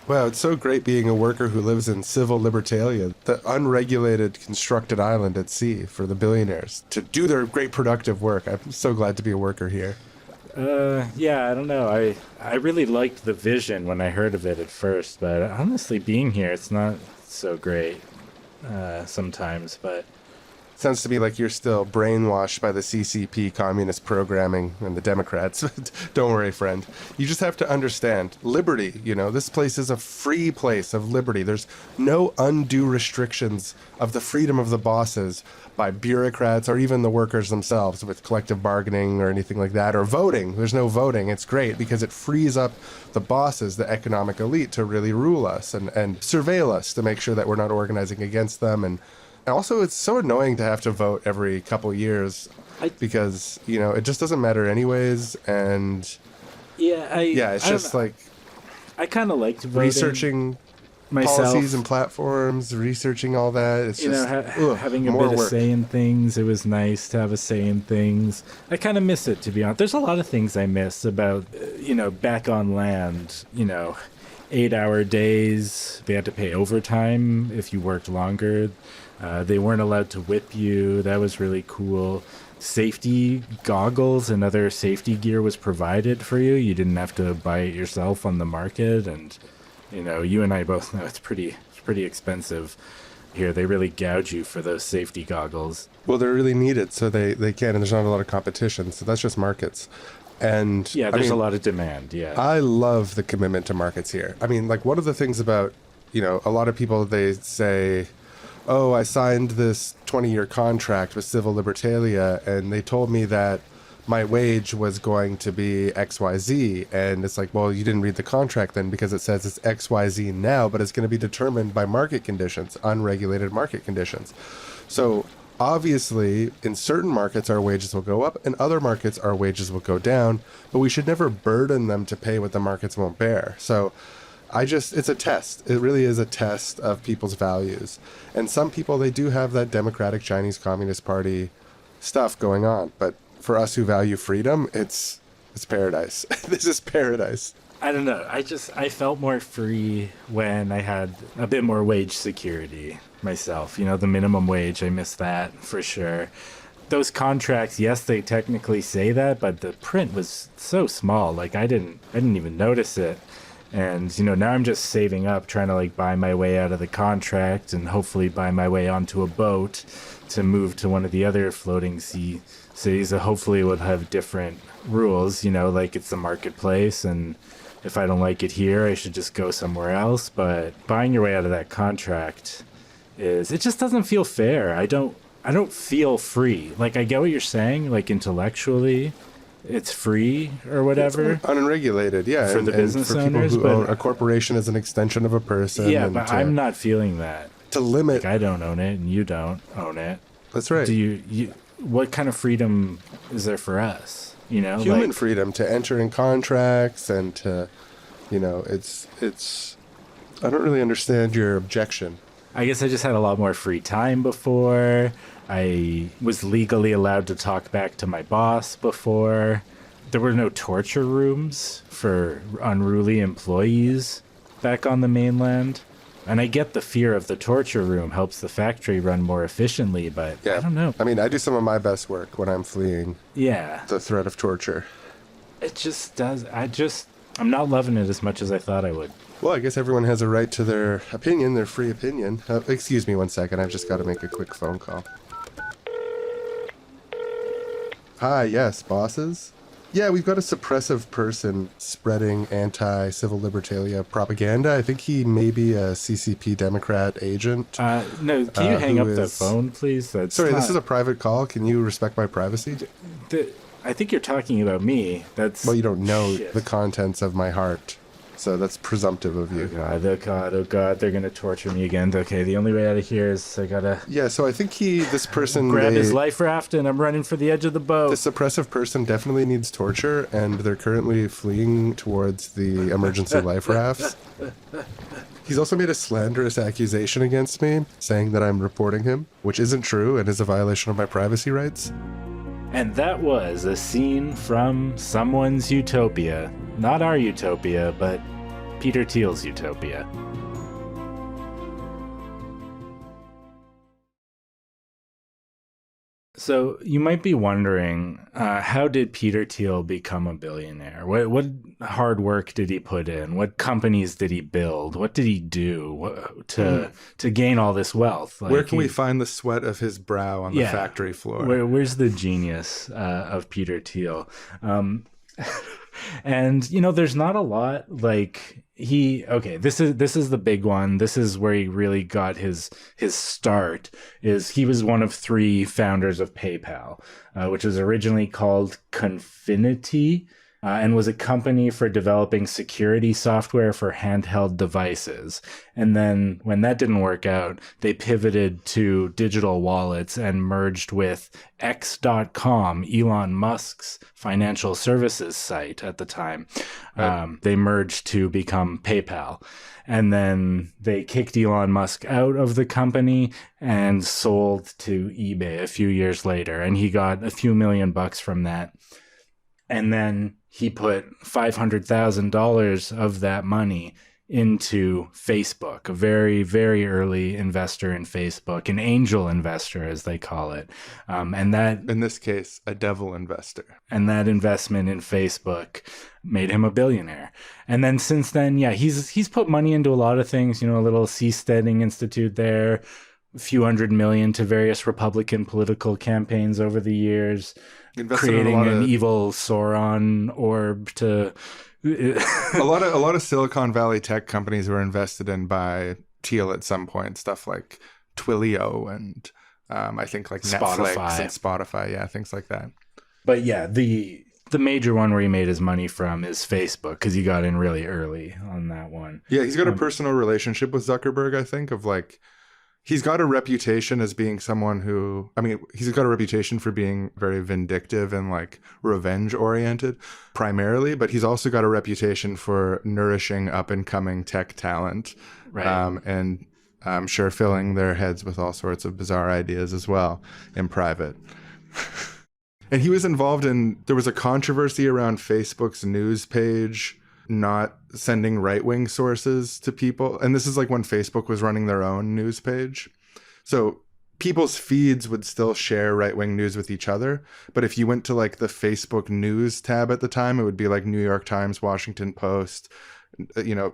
Wow, it's so great being a worker who lives in civil libertalia, the unregulated constructed island at sea for the billionaires to do their great productive work. I'm so glad to be a worker here. Yeah, I don't know. I really liked the vision when I heard of it at first, but honestly, being here, it's not so great sometimes, but... Sounds to me like you're still brainwashed by the CCP communist programming and the Democrats. Don't worry, friend. You just have to understand liberty. You know, this place is a free place of liberty. There's no undue restrictions of the freedom of the bosses by bureaucrats or even the workers themselves with collective bargaining or anything like that, or voting. There's no voting. It's great because it frees up the bosses, the economic elite, to really rule us and surveil us to make sure that we're not organizing against them. And also, it's so annoying to have to vote every couple years because, you know, it just doesn't matter anyways. And it's just like I kind of liked voting. Researching myself, policies and platforms, researching all that. It's just having a more bit work. of say in things. It was nice to have a say in things. I kind of miss it, to be honest. There's a lot of things I miss about, back on land, 8-hour days. They had to pay overtime if you worked longer. They weren't allowed to whip you. That was really cool. Safety goggles and other safety gear was provided for you. You didn't have to buy it yourself on the market. And, you and I both know it's pretty expensive here. They really gouge you for those safety goggles. Well, they're really needed, so they can, and there's not a lot of competition. So that's just markets. And yeah, there's a lot of demand. Yeah, I love the commitment to markets here. I mean, like, one of the things about a lot of people, they say, oh, I signed this 20-year contract with Civil Libertalia, and they told me that my wage was going to be XYZ. And it's like, well, you didn't read the contract then, because it says it's XYZ now, but it's going to be determined by market conditions, unregulated market conditions. So obviously, in certain markets, our wages will go up. In other markets, our wages will go down. But we should never burden them to pay what the markets won't bear. So it's a test. It really is a test of people's values. And some people, they do have that democratic Chinese Communist Party stuff going on. But for us who value freedom, it's paradise. This is paradise. I don't know. I felt more free when I had a bit more wage security myself. The minimum wage, I miss that for sure. Those contracts, yes, they technically say that, but the print was so small. Like I didn't even notice it. And, now I'm just saving up, trying to buy my way out of the contract and hopefully buy my way onto a boat to move to one of the other floating sea cities that hopefully would have different rules, like it's the marketplace. And if I don't like it here, I should just go somewhere else. But buying your way out of that contract it just doesn't feel fair. I don't feel free. I get what you're saying, intellectually. It's free or whatever. It's unregulated, yeah. For the business owners. People who own a corporation is an extension of a person. Yeah, but I'm not feeling that. To limit. I don't own it and you don't own it. That's right. Do you what kind of freedom is there for us? Human freedom to enter in contracts and to, it's I don't really understand your objection. I guess I just had a lot more free time before. I was legally allowed to talk back to my boss before. There were no torture rooms for unruly employees back on the mainland. And I get the fear of the torture room helps the factory run more efficiently, but yeah. I don't know. I mean, I do some of my best work when I'm fleeing the threat of torture. It just does. I'm not loving it as much as I thought I would. Well, I guess everyone has a right to their opinion, their free opinion. Excuse me 1 second. I've just got to make a quick phone call. Hi, yes, bosses? Yeah, we've got a suppressive person spreading anti-Civil Libertalia propaganda. I think he may be a CCP Democrat agent. No, can you hang up the phone, please? This is a private call. Can you respect my privacy? I think you're talking about me. Well, you don't know the contents of my heart. So that's presumptive of you. Oh God, they're going to torture me again. Okay, the only way out of here is I got to... Yeah, so I think this person... grab his life raft and I'm running for the edge of the boat. The suppressive person definitely needs torture, and they're currently fleeing towards the emergency life rafts. He's also made a slanderous accusation against me, saying that I'm reporting him, which isn't true and is a violation of my privacy rights. And that was a scene from someone's utopia. Not our utopia, but Peter Thiel's utopia. So you might be wondering, how did Peter Thiel become a billionaire? What hard work did he put in? What companies did he build? What did he do to gain all this wealth? Where can we find the sweat of his brow on the factory floor? Where's the genius of Peter Thiel? And there's not a lot. This is the big one. This is where he really got his start. He was one of 3 founders of PayPal, which was originally called Confinity, and was a company for developing security software for handheld devices. And then when that didn't work out, they pivoted to digital wallets and merged with X.com, Elon Musk's financial services site at the time. They merged to become PayPal. And then they kicked Elon Musk out of the company and sold to eBay a few years later. And he got a few $1 million from that. And then he put $500,000 of that money into Facebook, a very, very early investor in Facebook, an angel investor, as they call it. And that, in this case, a devil investor. And that investment in Facebook made him a billionaire. And then since then, he's put money into a lot of things, a little Seasteading Institute there, a few $100 million to various Republican political campaigns over the years. Creating an evil Sauron orb to A lot of Silicon Valley tech companies were invested in by Thiel at some point. Stuff like Twilio and I think like Netflix and Spotify. Yeah, things like that. But yeah, the major one where he made his money from is Facebook, because he got in really early on that one. Yeah, he's got a personal relationship with Zuckerberg, I think, of like, he's got a reputation as being someone who, I mean, he's got a reputation for being very vindictive and like revenge oriented primarily, but he's also got a reputation for nourishing up and coming tech talent. Right. And I'm sure filling their heads with all sorts of bizarre ideas as well in private. And he was involved in, there was a controversy around Facebook's news page not sending right-wing sources to people. And this is like when Facebook was running their own news page. So people's feeds would still share right-wing news with each other. But if you went to like the Facebook news tab at the time, it would be like New York Times, Washington Post, you know,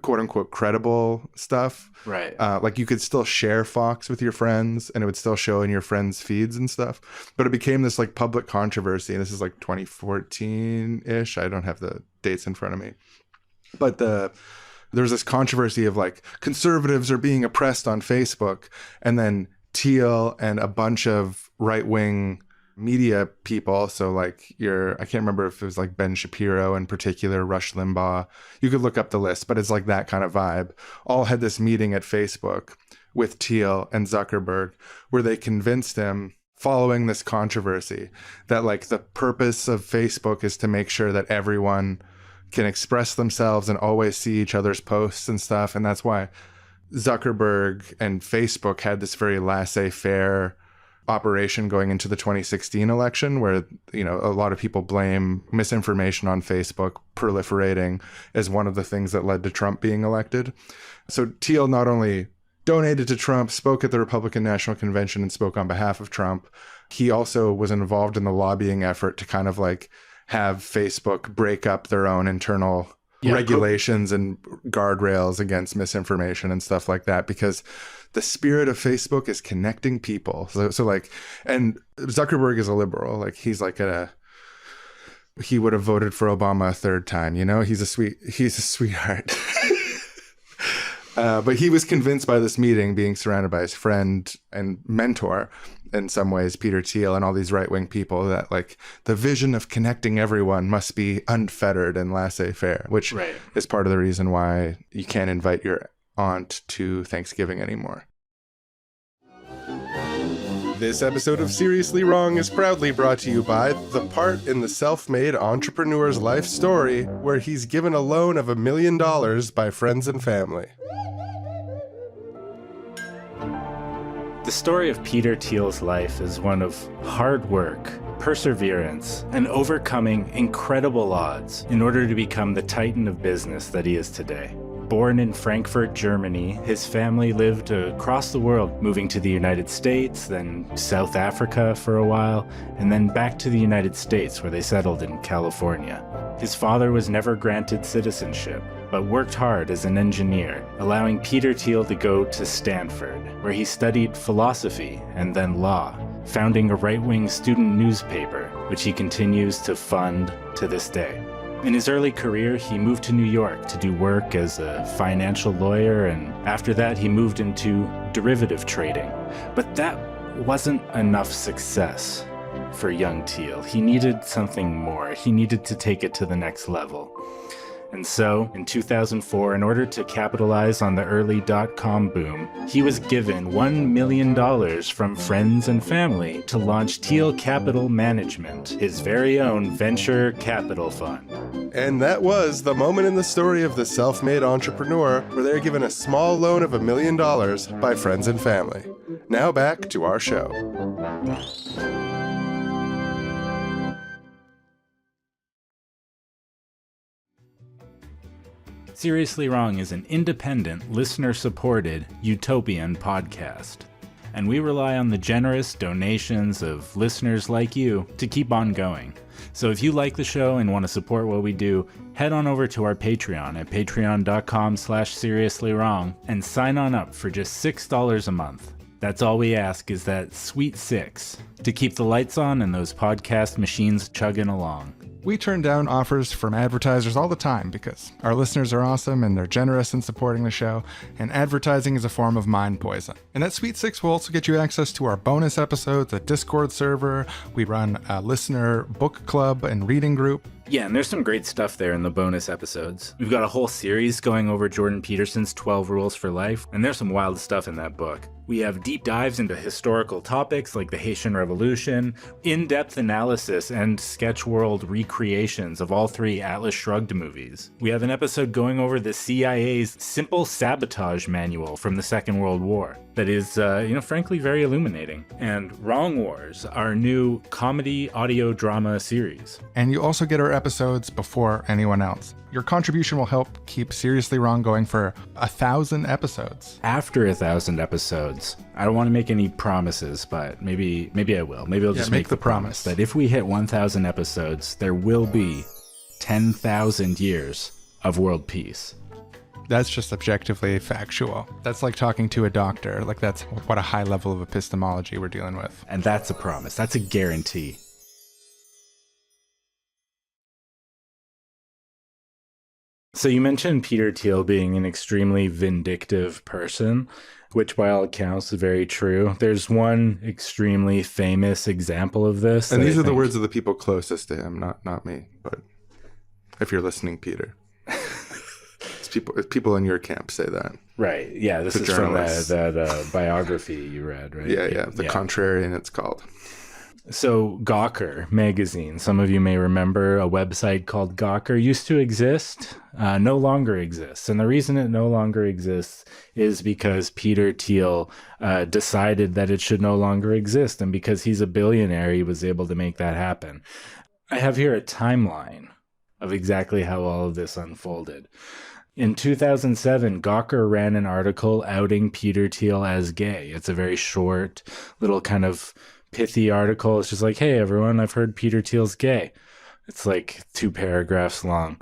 quote unquote credible stuff. Right. Like you could still share Fox with your friends and it would still show in your friends' feeds and stuff. But it became this like public controversy. And this is like 2014-ish. I don't have the dates in front of me. But there's this controversy of like conservatives are being oppressed on Facebook. And then Thiel and a bunch of right-wing media people, so like I can't remember if it was like Ben Shapiro in particular, Rush Limbaugh, you could look up the list, but it's like that kind of vibe, all had this meeting at Facebook with Thiel and Zuckerberg where they convinced him, following this controversy, that like the purpose of Facebook is to make sure that everyone can express themselves and always see each other's posts and stuff. And that's why Zuckerberg and Facebook had this very laissez-faire operation going into the 2016 election, where, you know, a lot of people blame misinformation on Facebook proliferating as one of the things that led to Trump being elected. So Thiel not only donated to Trump, spoke at the Republican National Convention and spoke on behalf of Trump, he also was involved in the lobbying effort to kind of like have Facebook break up their own internal regulations and guardrails against misinformation and stuff like that, because the spirit of Facebook is connecting people. So like, and Zuckerberg is a liberal. Like he's like he would have voted for Obama a third time, you know, he's a sweetheart. But he was convinced by this meeting, being surrounded by his friend and mentor in some ways, Peter Thiel, and all these right-wing people, that like the vision of connecting everyone must be unfettered and laissez-faire, which is part of the reason why you can't invite your aunt to Thanksgiving anymore. This episode of Seriously Wrong is proudly brought to you by the part in the self-made entrepreneur's life story where he's given a loan of $1 million by friends and family. The story of Peter Thiel's life is one of hard work, perseverance, and overcoming incredible odds in order to become the titan of business that he is today. Born in Frankfurt, Germany, his family lived across the world, moving to the United States, then South Africa for a while, and then back to the United States where they settled in California. His father was never granted citizenship, but worked hard as an engineer, allowing Peter Thiel to go to Stanford, where he studied philosophy and then law, founding a right-wing student newspaper, which he continues to fund to this day. In his early career, he moved to New York to do work as a financial lawyer, and after that he moved into derivative trading. But that wasn't enough success for young Thiel. He needed something more. He needed to take it to the next level. And so, in 2004, in order to capitalize on the early .com boom, he was given $1 million from friends and family to launch Thiel Capital Management, his very own venture capital fund. And that was the moment in the story of the self-made entrepreneur where they're given a small loan of $1 million by friends and family. Now back to our show. Seriously Wrong is an independent, listener-supported Utopian podcast, and we rely on the generous donations of listeners like you to keep on going. So if you like the show and want to support what we do, head on over to our Patreon at patreon.com/seriouslywrong and sign on up for just $6 a month. That's all we ask, is that sweet $6 to keep the lights on and those podcast machines chugging along. We turn down offers from advertisers all the time because our listeners are awesome and they're generous in supporting the show, and advertising is a form of mind poison. And at Sweet Six, we'll also get you access to our bonus episodes, a Discord server. We run a listener book club and reading group. Yeah, and there's some great stuff there in the bonus episodes. We've got a whole series going over Jordan Peterson's 12 Rules for Life, and there's some wild stuff in that book. We have deep dives into historical topics like the Haitian Revolution, in-depth analysis and sketch world recreations of all 3 Atlas Shrugged movies. We have an episode going over the CIA's simple sabotage manual from the Second World War that is, frankly very illuminating. And Wrong Wars, our new comedy audio drama series. And you also get our episodes before anyone else. Your contribution will help keep Seriously Wrong going for 1,000 episodes. After 1,000 episodes, I don't want to make any promises, but maybe I will. Maybe I'll just make the promise that if we hit 1,000 episodes, there will be 10,000 years of world peace. That's just objectively factual. That's like talking to a doctor. Like, that's what a high level of epistemology we're dealing with. And that's a promise. That's a guarantee. So you mentioned Peter Thiel being an extremely vindictive person, which by all accounts is very true. There's one extremely famous example of this. And these are the words of the people closest to him, not me. But if you're listening, Peter. People in your camp say that. Right. Yeah, this is journalists. From that biography you read, right? Yeah. The Contrarian, it's called. So Gawker magazine, some of you may remember a website called Gawker used to exist, no longer exists. And the reason it no longer exists is because Peter Thiel decided that it should no longer exist. And because he's a billionaire, he was able to make that happen. I have here a timeline of exactly how all of this unfolded. In 2007, Gawker ran an article outing Peter Thiel as gay. It's a very short, little kind of pithy article. It's just like, hey, everyone, I've heard Peter Thiel's gay. It's like 2 paragraphs long.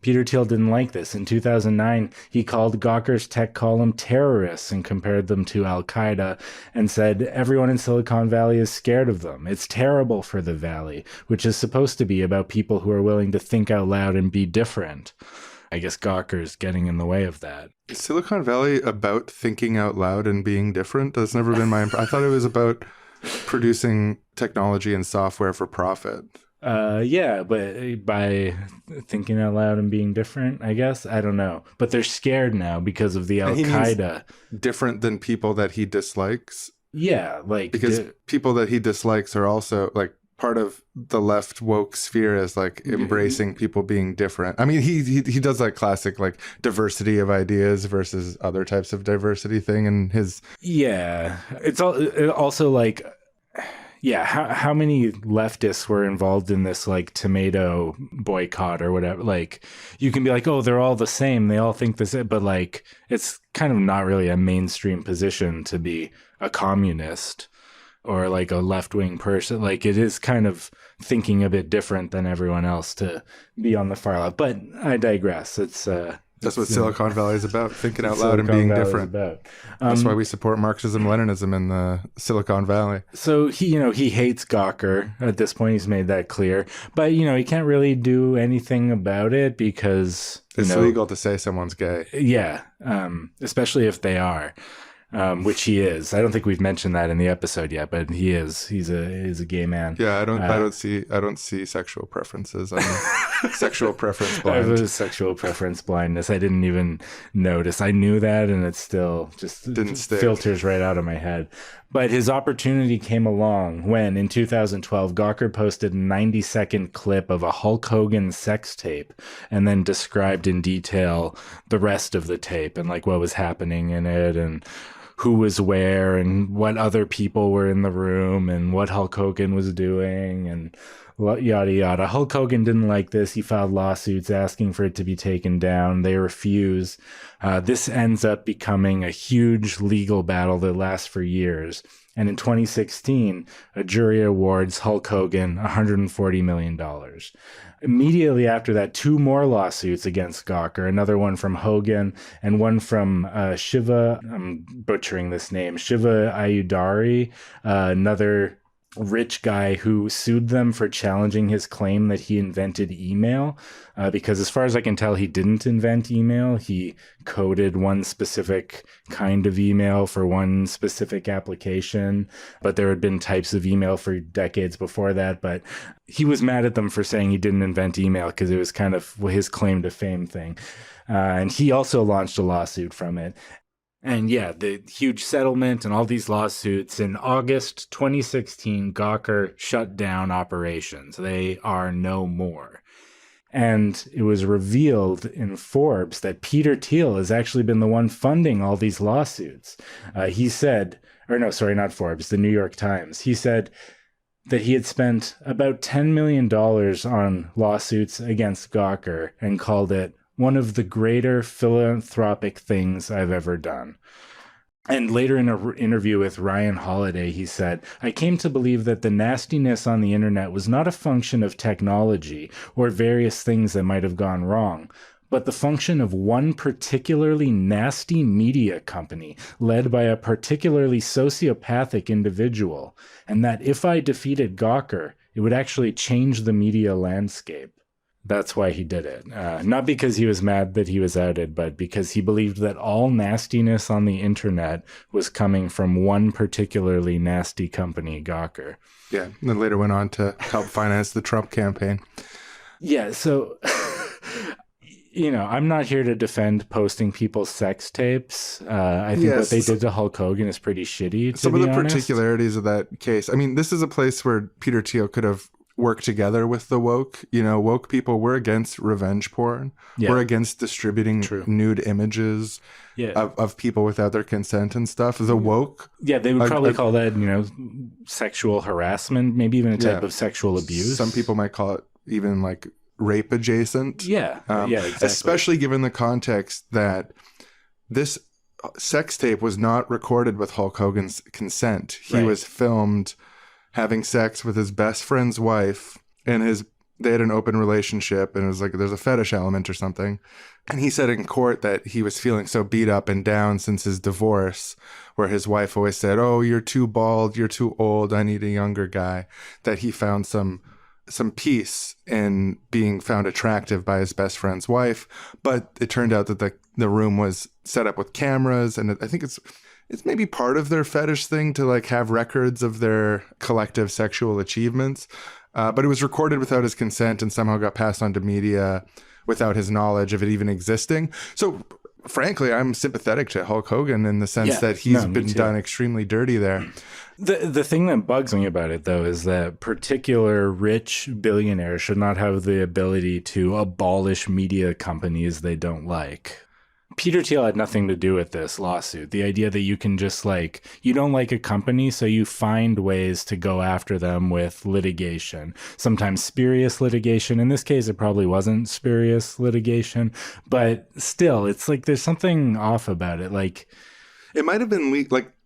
Peter Thiel didn't like this. In 2009, he called Gawker's tech column terrorists and compared them to Al-Qaeda and said everyone in Silicon Valley is scared of them. It's terrible for the Valley, which is supposed to be about people who are willing to think out loud and be different. I guess Gawker's getting in the way of that. Is Silicon Valley about thinking out loud and being different? That's never been my I thought it was about producing technology and software for profit. Yeah, but by thinking out loud and being different, I guess. I don't know. But they're scared now because of the Al-Qaeda. Different than people that he dislikes? Yeah, like... Because people that he dislikes are also, like, part of the left woke sphere is, like, embracing people being different. I mean, he does, that classic, like, diversity of ideas versus other types of diversity thing in his... Yeah. It's also, like... Yeah, how many leftists were involved in this, like, tomato boycott or whatever? Like, you can be like, oh, they're all the same. They all think this, but, like, it's kind of not really a mainstream position to be a communist or, like, a left-wing person. Like, it is kind of thinking a bit different than everyone else to be on the far left. But I digress. That's what Silicon Valley is about, thinking out loud and being different. That's why we support Marxism, Leninism in the Silicon Valley. So he hates Gawker. At this point, he's made that clear. But, he can't really do anything about it because... It's illegal to say someone's gay. Yeah, especially if they are. Which he is. I don't think we've mentioned that in the episode yet, but he is. He's a gay man. Yeah, I don't see sexual preferences. I'm sexual preference blind. I have a sexual preference blindness. I didn't even notice. I knew that, and it still just didn't stick. Filters right out of my head. But his opportunity came along when, in 2012, Gawker posted a 90-second clip of a Hulk Hogan sex tape and then described in detail the rest of the tape and, like, what was happening in it and who was where and what other people were in the room and what Hulk Hogan was doing and yada yada. Hulk Hogan didn't like this. He filed lawsuits asking for it to be taken down. They refuse. This ends up becoming a huge legal battle that lasts for years. And in 2016, a jury awards Hulk Hogan $140 million. Immediately after that, 2 more lawsuits against Gawker, another one from Hogan and one from Shiva, I'm butchering this name, Shiva Ayudari, another rich guy who sued them for challenging his claim that he invented email. Because as far as I can tell, he didn't invent email. He coded one specific kind of email for one specific application, but there had been types of email for decades before that. But he was mad at them for saying he didn't invent email because it was kind of his claim to fame thing. And he also launched a lawsuit from it. And yeah, the huge settlement and all these lawsuits. In August 2016, Gawker shut down operations. They are no more. And it was revealed in Forbes that Peter Thiel has actually been the one funding all these lawsuits. He said, or no, sorry, not Forbes, the New York Times. He said that he had spent about $10 million on lawsuits against Gawker and called it one of the greater philanthropic things I've ever done. And later in an interview with Ryan Holiday, he said, I came to believe that the nastiness on the internet was not a function of technology or various things that might have gone wrong, but the function of one particularly nasty media company led by a particularly sociopathic individual, and that if I defeated Gawker, it would actually change the media landscape. That's why he did it. Not because he was mad that he was outed, but because he believed that all nastiness on the internet was coming from one particularly nasty company, Gawker. Yeah, and then later went on to help finance the Trump campaign. Yeah, so, I'm not here to defend posting people's sex tapes. I think what they did to Hulk Hogan is pretty shitty, Some of the particularities of that case. I mean, this is a place where Peter Thiel could have work together with the woke. Woke people were against revenge porn. Yeah. We're against distributing nude images of people without their consent and stuff. The woke. Yeah, they would probably call that, sexual harassment, maybe even a type of sexual abuse. Some people might call it even like rape adjacent. Yeah, exactly. Especially given the context that this sex tape was not recorded with Hulk Hogan's consent. He was filmed having sex with his best friend's wife, and they had an open relationship, and it was like there's a fetish element or something. And he said in court that he was feeling so beat up and down since his divorce, where his wife always said, "Oh, you're too bald, you're too old, I need a younger guy," that he found some peace in being found attractive by his best friend's wife. But it turned out that the room was set up with cameras, and I think it's maybe part of their fetish thing to like have records of their collective sexual achievements. But it was recorded without his consent and somehow got passed on to media without his knowledge of it even existing. So frankly, I'm sympathetic to Hulk Hogan in the sense that he's been done extremely dirty there. The thing that bugs me about it, though, is that particular rich billionaires should not have the ability to abolish media companies they don't like. Peter Thiel had nothing to do with this lawsuit. The idea that you can just you don't like a company, so you find ways to go after them with litigation, sometimes spurious litigation. In this case, it probably wasn't spurious litigation, but still, it's like there's something off about it. It might have been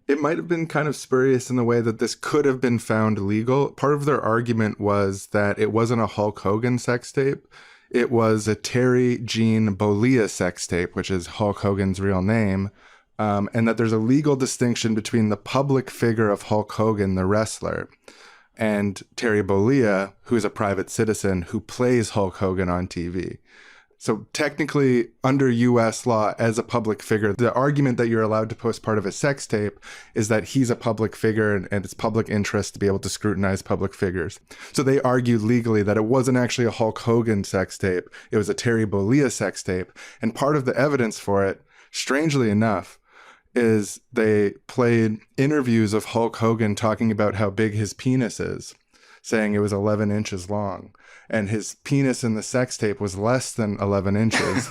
it might have been kind of spurious in the way that this could have been found legal. Part of their argument was that it wasn't a Hulk Hogan sex tape. It was a Terry Jean Bollea sex tape, which is Hulk Hogan's real name, and that there's a legal distinction between the public figure of Hulk Hogan, the wrestler, and Terry Bollea, who's a private citizen who plays Hulk Hogan on TV. So technically, under U.S. law, as a public figure, the argument that you're allowed to post part of a sex tape is that he's a public figure and it's public interest to be able to scrutinize public figures. So they argued legally that it wasn't actually a Hulk Hogan sex tape. It was a Terry Bollea sex tape. And part of the evidence for it, strangely enough, is they played interviews of Hulk Hogan talking about how big his penis is, saying it was 11 inches long. And his penis in the sex tape was less than 11 inches.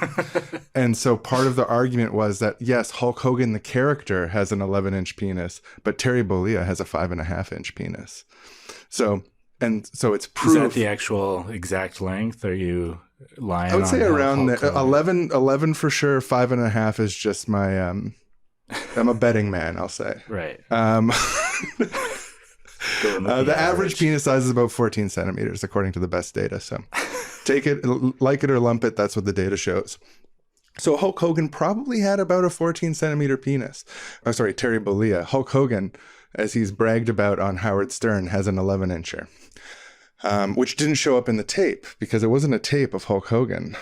And so part of the argument was that, yes, Hulk Hogan, the character, has an 11-inch penis, but Terry Bollea has a 5.5-inch penis. So it's proof. Is that the actual exact length? Are you lying? I would say around the 11 for sure. 5.5 is just my, I'm a betting man, I'll say. Right. The average penis size is about 14 centimeters, according to the best data. So take it, like it or lump it, that's what the data shows. So Hulk Hogan probably had about a 14 centimeter penis. Oh, sorry, Terry Bollea. Hulk Hogan as he's bragged about on Howard Stern, has an 11-incher, which didn't show up in the tape because it wasn't a tape of Hulk Hogan,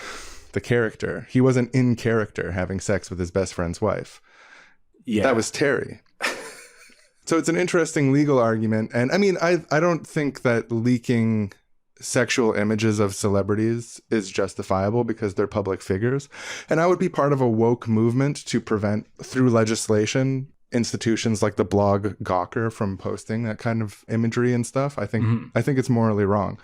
the character. He wasn't in character having sex with his best friend's wife. Yeah. That was Terry. So it's an interesting legal argument. And I mean, I don't think that leaking sexual images of celebrities is justifiable because they're public figures. And I would be part of a woke movement to prevent, through legislation, institutions like the blog Gawker from posting that kind of imagery and stuff. I think it's morally wrong.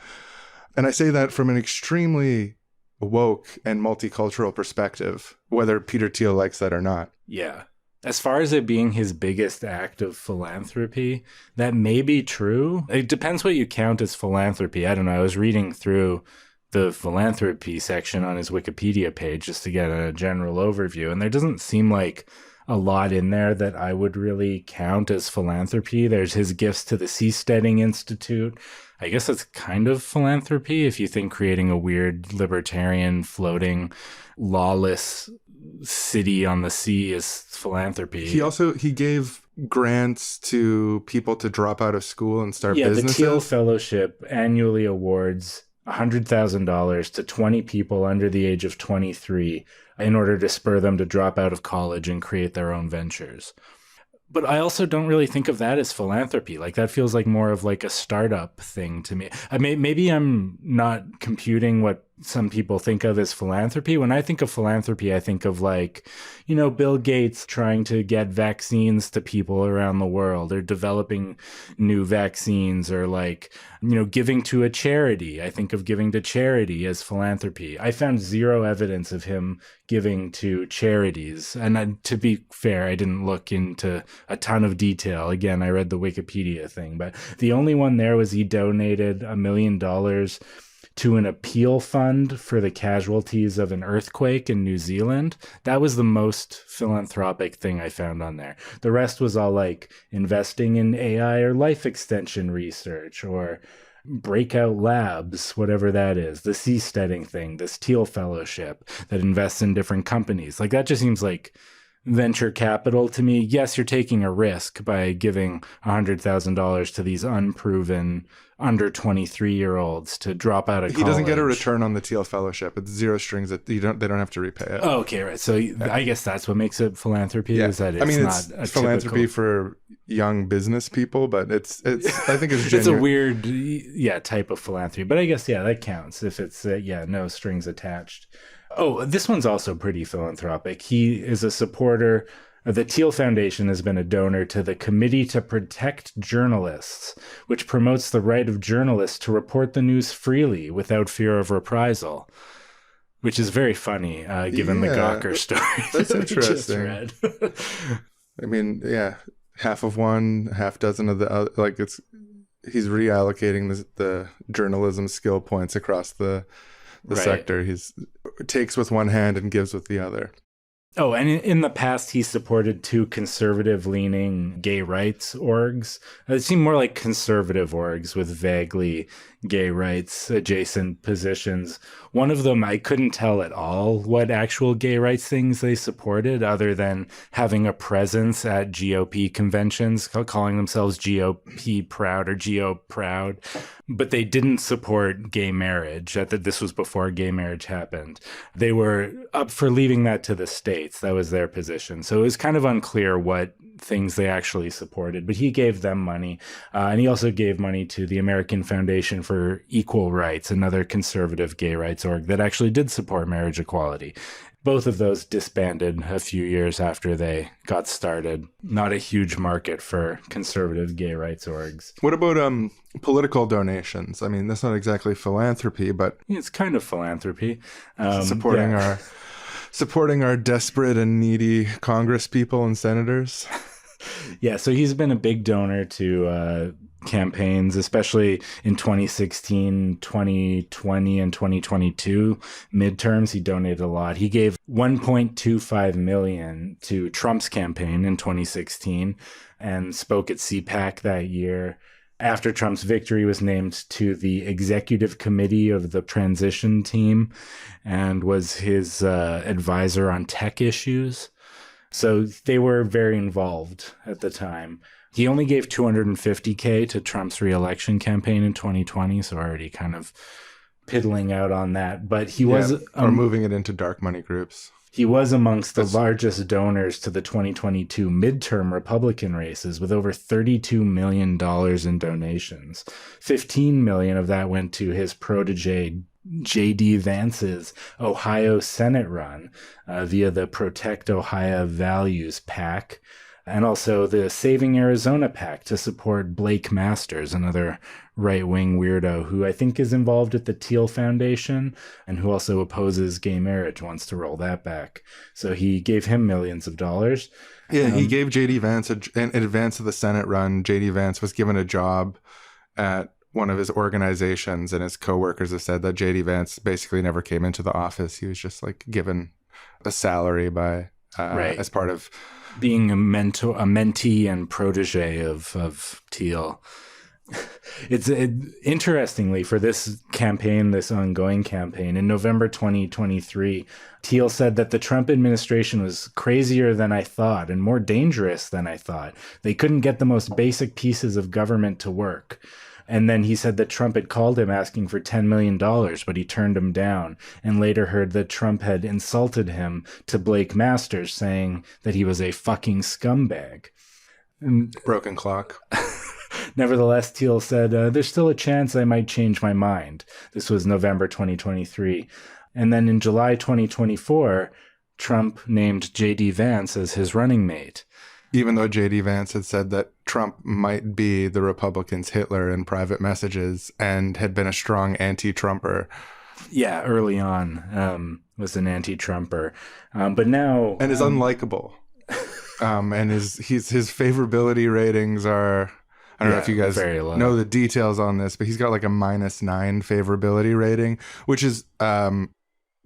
And I say that from an extremely woke and multicultural perspective, whether Peter Thiel likes that or not. Yeah. As far as it being his biggest act of philanthropy, that may be true. It depends what you count as philanthropy. I don't know. I was reading through the philanthropy section on his Wikipedia page just to get a general overview, and there doesn't seem like a lot in there that I would really count as philanthropy. There's his gifts to the Seasteading Institute. I guess that's kind of philanthropy if you think creating a weird libertarian floating lawless city on the sea is philanthropy. He gave grants to people to drop out of school and start businesses. The Thiel Fellowship annually awards $100,000 to 20 people under the age of 23 in order to spur them to drop out of college and create their own ventures. But I also don't really think of that as philanthropy. Like, that feels like more of like a startup thing to me. Maybe I'm not computing what some people think of as philanthropy. When I think of philanthropy, I think of like, Bill Gates trying to get vaccines to people around the world, or developing new vaccines, or like, giving to a charity. I think of giving to charity as philanthropy. I found zero evidence of him giving to charities. And to be fair, I didn't look into a ton of detail. Again, I read the Wikipedia thing, but the only one there was he donated $1 million to an appeal fund for the casualties of an earthquake in New Zealand. That was the most philanthropic thing I found on there. The rest was all like investing in AI or life extension research or breakout labs, whatever that is, the Seasteading thing, this Thiel Fellowship that invests in different companies. Like, that just seems like venture capital to me. Yes, you're taking a risk by giving $100,000 to these unproven under 23-year-olds to drop out of college. He doesn't get a return on the Thiel Fellowship. It's zero strings. They don't have to repay it. Oh, okay, right. So I guess that's what makes it philanthropy. Yeah. Is that it's not a philanthropy typical... for young business people, but it's I think it's genuine. It's a weird type of philanthropy. But I guess that counts if it's no strings attached. Oh, this one's also pretty philanthropic. He is a supporter. The Thiel Foundation has been a donor to the Committee to Protect Journalists, which promotes the right of journalists to report the news freely without fear of reprisal, which is very funny, given the Gawker story. That's that we just interesting. read. I mean, half of one, half dozen of the other. Like, he's reallocating the journalism skill points across the sector. He's takes with one hand and gives with the other. Oh, and in the past, he supported two conservative-leaning gay rights orgs. It seemed more like conservative orgs with vaguely gay rights adjacent positions. One of them, I couldn't tell at all what actual gay rights things they supported, other than having a presence at GOP conventions, calling themselves GOP Proud or GO Proud. But they didn't support gay marriage. This was before gay marriage happened. They were up for leaving that to the states. That was their position. So it was kind of unclear what things they actually supported. But he gave them money. And he also gave money to the American Foundation for Equal Rights, another conservative gay rights org that actually did support marriage equality. Both of those disbanded a few years after they got started. Not a huge market for conservative gay rights orgs. What about political donations? I mean, that's not exactly philanthropy, but it's kind of philanthropy. Supporting our desperate and needy Congress people and senators. Yeah, so he's been a big donor to campaigns, especially in 2016, 2020, and 2022 midterms. He donated a lot. He gave $1.25 million to Trump's campaign in 2016 and spoke at CPAC that year. After Trump's victory, was named to the executive committee of the transition team and was his advisor on tech issues. So they were very involved at the time. He only gave $250K to Trump's reelection campaign in 2020, so already kind of piddling out on that. But he was or moving it into dark money groups. He was amongst the largest donors to the 2022 midterm Republican races, with over $32 million in donations. $15 million of that went to his protege, J.D. Vance's Ohio Senate run via the Protect Ohio Values PAC, and also the Saving Arizona PAC to support Blake Masters, another right-wing weirdo who I think is involved at the Thiel Foundation and who also opposes gay marriage, wants to roll that back. So he gave him millions of dollars. Yeah, he gave J.D. Vance, in advance of the Senate run, J.D. Vance was given a job at one of his organizations, and his coworkers have said that J.D. Vance basically never came into the office. He was just like given a salary by as part of being a mentee and protege of Thiel. Interestingly, for this campaign, this ongoing campaign, in November 2023, Thiel said that the Trump administration was crazier than I thought and more dangerous than I thought. They couldn't get the most basic pieces of government to work. And then he said that Trump had called him asking for $10 million, but he turned him down, and later heard that Trump had insulted him to Blake Masters, saying that he was a fucking scumbag. And broken clock. Nevertheless, Thiel said, there's still a chance I might change my mind. This was November 2023. And then in July 2024, Trump named J.D. Vance as his running mate. Even though J.D. Vance had said that Trump might be the Republicans' Hitler in private messages and had been a strong anti-Trumper. Yeah, early on was an anti-Trumper. But now... And is unlikable. And his favorability ratings are... I don't know if you guys know the details on this, but he's got like a -9 favorability rating, which is...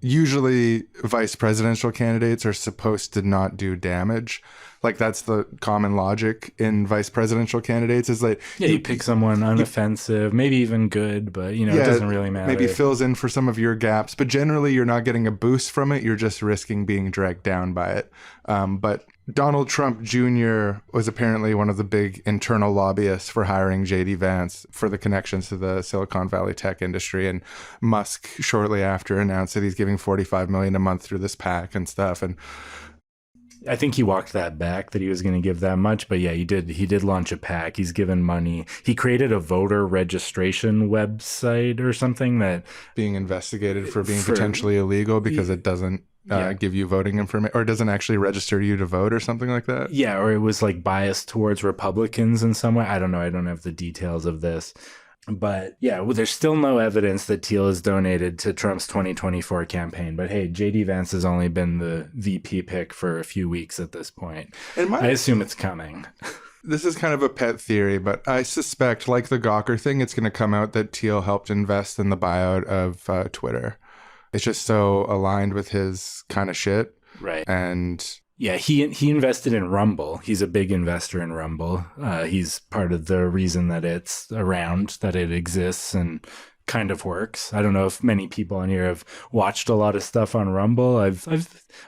usually vice presidential candidates are supposed to not do damage. Like that's the common logic in vice presidential candidates is like... Yeah, you pick someone unoffensive, maybe even good, but it doesn't really matter. Maybe fills in for some of your gaps, but generally you're not getting a boost from it. You're just risking being dragged down by it. But Donald Trump Jr. was apparently one of the big internal lobbyists for hiring J.D. Vance for the connections to the Silicon Valley tech industry. And Musk shortly after announced that he's giving $45 million a month through this PAC and stuff. And I think he walked that back, that he was going to give that much. But yeah, he did launch a PAC. He's given money. He created a voter registration website or something that... being investigated for being potentially illegal because it doesn't give you voting information, or doesn't actually register you to vote or something like that. Yeah, or it was like biased towards Republicans in some way. I don't know. I don't have the details of this. But yeah, there's still no evidence that Thiel has donated to Trump's 2024 campaign. But hey, J.D. Vance has only been the VP pick for a few weeks at this point. And I assume it's coming. This is kind of a pet theory, but I suspect, like the Gawker thing, it's going to come out that Thiel helped invest in the buyout of Twitter. It's just so aligned with his kind of shit. Right. And... yeah, he invested in Rumble. He's a big investor in Rumble. He's part of the reason that it's around, that it exists and kind of works. I don't know if many people on here have watched a lot of stuff on Rumble. I've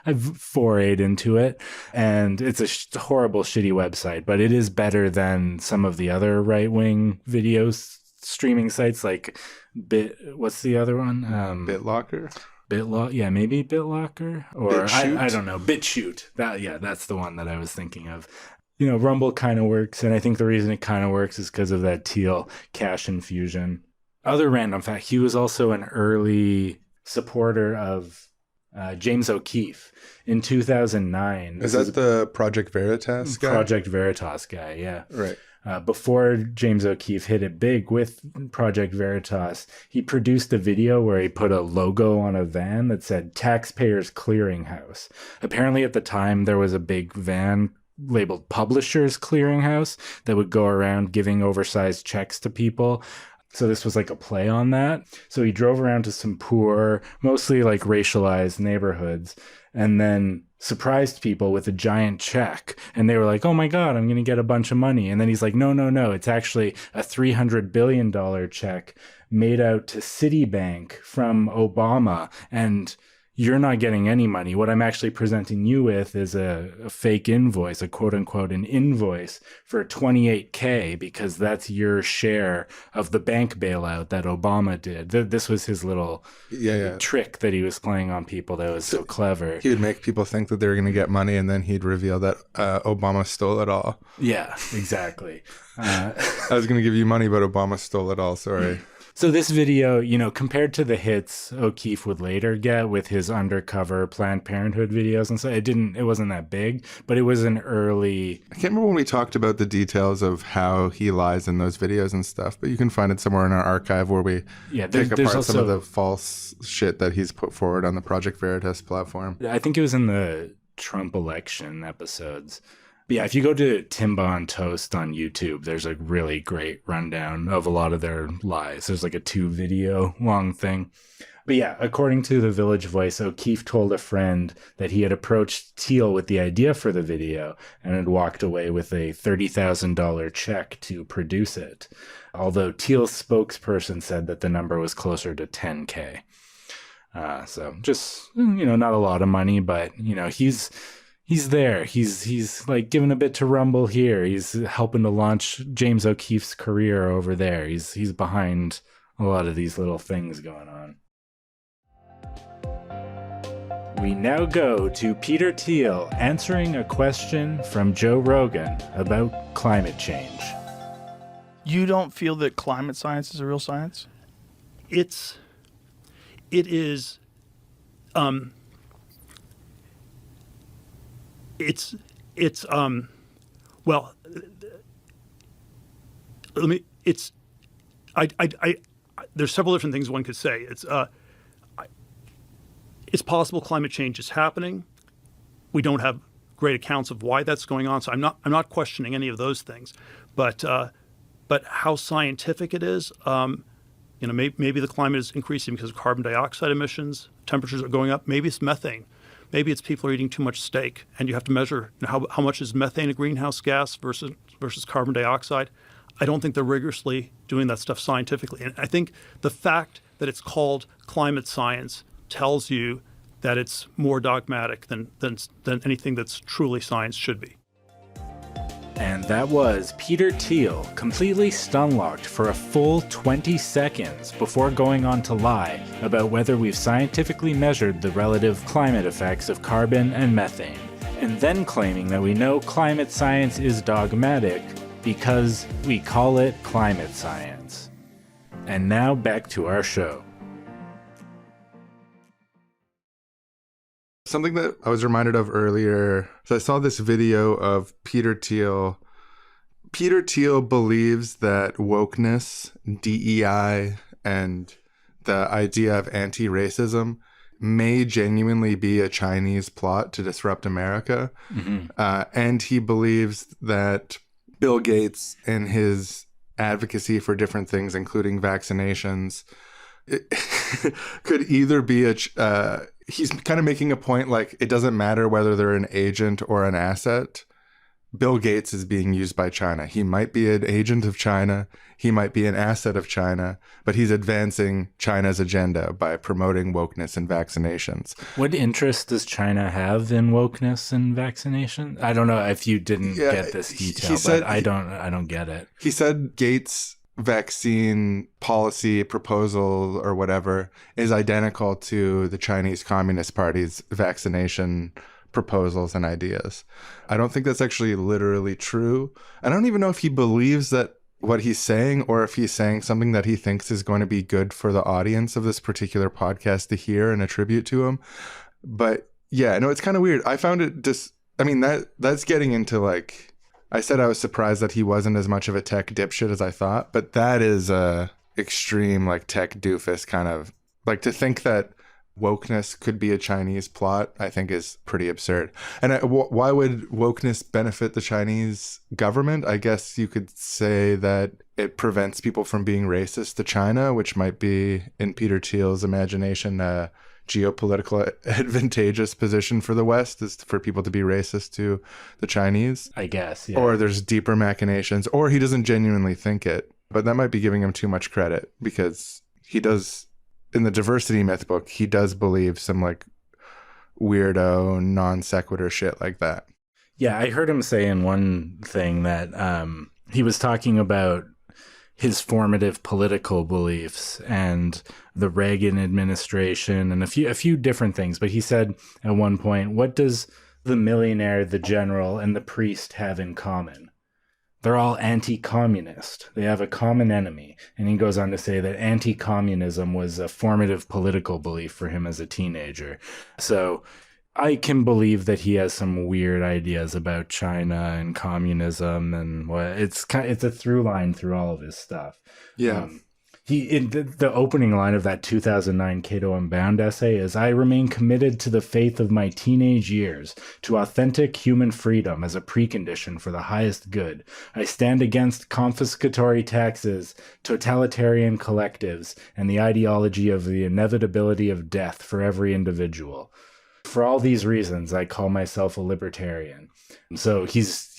forayed into it, and it's a horrible, shitty website, but it is better than some of the other right-wing video streaming sites like what's the other one? BitLocker? Yeah, maybe BitLocker or I don't know, BitChute. That's the one that I was thinking of. Rumble kind of works, and I think the reason it kind of works is because of that Thiel cash infusion. Other random fact: he was also an early supporter of James O'Keefe in 2009. Is that the Project Veritas guy? Project Veritas guy, yeah. Right. Before James O'Keefe hit it big with Project Veritas, he produced a video where he put a logo on a van that said Taxpayers Clearinghouse. Apparently at the time there was a big van labeled Publishers Clearinghouse that would go around giving oversized checks to people. So this was like a play on that. So he drove around to some poor, mostly like racialized neighborhoods, and then surprised people with a giant check. And they were like, oh my God, I'm going to get a bunch of money. And then he's like, no, it's actually a $300 billion check made out to Citibank from Obama. And, you're not getting any money. What I'm actually presenting you with is a fake invoice, a quote unquote, an invoice for $28K, because that's your share of the bank bailout that Obama did. This was his little trick that he was playing on people that was so clever. He would make people think that they were going to get money, and then he'd reveal that Obama stole it all. Yeah, exactly. I was going to give you money, but Obama stole it all. Sorry. So this video, compared to the hits O'Keefe would later get with his undercover Planned Parenthood videos and so, it wasn't that big, but it was an early... I can't remember when we talked about the details of how he lies in those videos and stuff, but you can find it somewhere in our archive where we take apart some of the false shit that he's put forward on the Project Veritas platform. I think it was in the Trump election episodes. But yeah, if you go to Timba on Toast on YouTube, there's a really great rundown of a lot of their lies. There's like a 2-video long thing. But yeah, according to the Village Voice, O'Keefe told a friend that he had approached Thiel with the idea for the video and had walked away with a $30,000 check to produce it. Although Thiel's spokesperson said that the number was closer to $10K. So just, not a lot of money, but, he's there. He's like giving a bit to Rumble here. He's helping to launch James O'Keefe's career over there. He's behind a lot of these little things going on. We now go to Peter Thiel answering a question from Joe Rogan about climate change. You don't feel that climate science is a real science? It is. Well, there's several different things one could say. It's possible climate change is happening. We don't have great accounts of why that's going on, so I'm not questioning any of those things. But how scientific it is, maybe the climate is increasing because of carbon dioxide emissions, temperatures are going up, maybe it's methane. Maybe it's people are eating too much steak, and you have to measure how much is methane a greenhouse gas versus carbon dioxide. I don't think they're rigorously doing that stuff scientifically. And I think the fact that it's called climate science tells you that it's more dogmatic than anything that's truly science should be. And that was Peter Thiel, completely stun-locked for a full 20 seconds before going on to lie about whether we've scientifically measured the relative climate effects of carbon and methane, and then claiming that we know climate science is dogmatic because we call it climate science. And now back to our show. Something that I was reminded of earlier, so I saw this video of Peter Thiel. Peter Thiel believes that wokeness, DEI, and the idea of anti-racism may genuinely be a Chinese plot to disrupt America. Mm-hmm. And he believes that Bill Gates and his advocacy for different things, including vaccinations, could either be he's kind of making a point like it doesn't matter whether they're an agent or an asset. Bill Gates is being used by China. He might be an agent of China. He might be an asset of China, but he's advancing China's agenda by promoting wokeness and vaccinations. What interest does China have in wokeness and vaccination? I don't know if you didn't get this detail, but I don't get it. He said Gates' vaccine policy proposal or whatever is identical to the Chinese Communist Party's vaccination proposals and ideas. I don't think that's actually literally true. I don't even know if he believes that what he's saying, or if he's saying something that he thinks is going to be good for the audience of this particular podcast to hear and attribute to him. But yeah, no, it's kind of weird. I found it that's getting into like, I said I was surprised that he wasn't as much of a tech dipshit as I thought, but that is a extreme like tech doofus kind of, like, to think that wokeness could be a Chinese plot, I think is pretty absurd. And why would wokeness benefit the Chinese government? I guess you could say that it prevents people from being racist to China, which might be, in Peter Thiel's imagination, a geopolitical advantageous position for the West, is for people to be racist to the Chinese. I guess, yeah. Or there's deeper machinations, or he doesn't genuinely think it. But that might be giving him too much credit, because he does, in the diversity myth book, he does believe some like weirdo non sequitur shit like that. Yeah, I heard him say in one thing that he was talking about his formative political beliefs and the Reagan administration and a few different things. But he said at one point, what does the millionaire, the general, and the priest have in common? They're all anti-communist. They have a common enemy. And he goes on to say that anti-communism was a formative political belief for him as a teenager. So I can believe that he has some weird ideas about China and communism, and what it's a through line through all of his stuff. Yeah. In the opening line of that 2009 Cato Unbound essay is, I remain committed to the faith of my teenage years, to authentic human freedom as a precondition for the highest good. I stand against confiscatory taxes, totalitarian collectives, and the ideology of the inevitability of death for every individual. For all these reasons, I call myself a libertarian. So he's,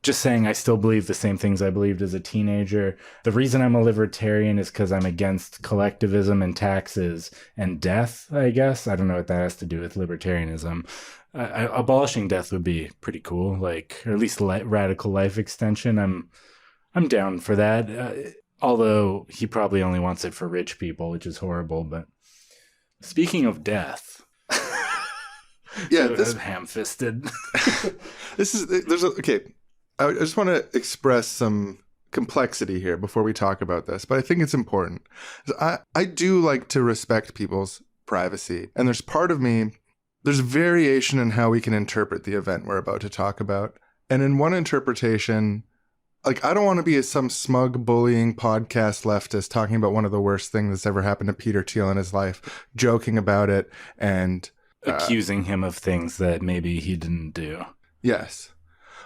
just saying I still believe the same things I believed as a teenager. The reason I'm a libertarian is because I'm against collectivism and taxes and death, I guess. I don't know what that has to do with libertarianism. Abolishing death would be pretty cool, or at least radical life extension. I'm down for that. Although he probably only wants it for rich people, which is horrible. But speaking of death... Yeah, this ham-fisted. Okay. I just want to express some complexity here before we talk about this, but I think it's important. I do like to respect people's privacy, and there's part of me, there's variation in how we can interpret the event we're about to talk about. And in one interpretation, I don't want to be some smug bullying podcast leftist talking about one of the worst things that's ever happened to Peter Thiel in his life, joking about it and accusing him of things that maybe he didn't do. Yes.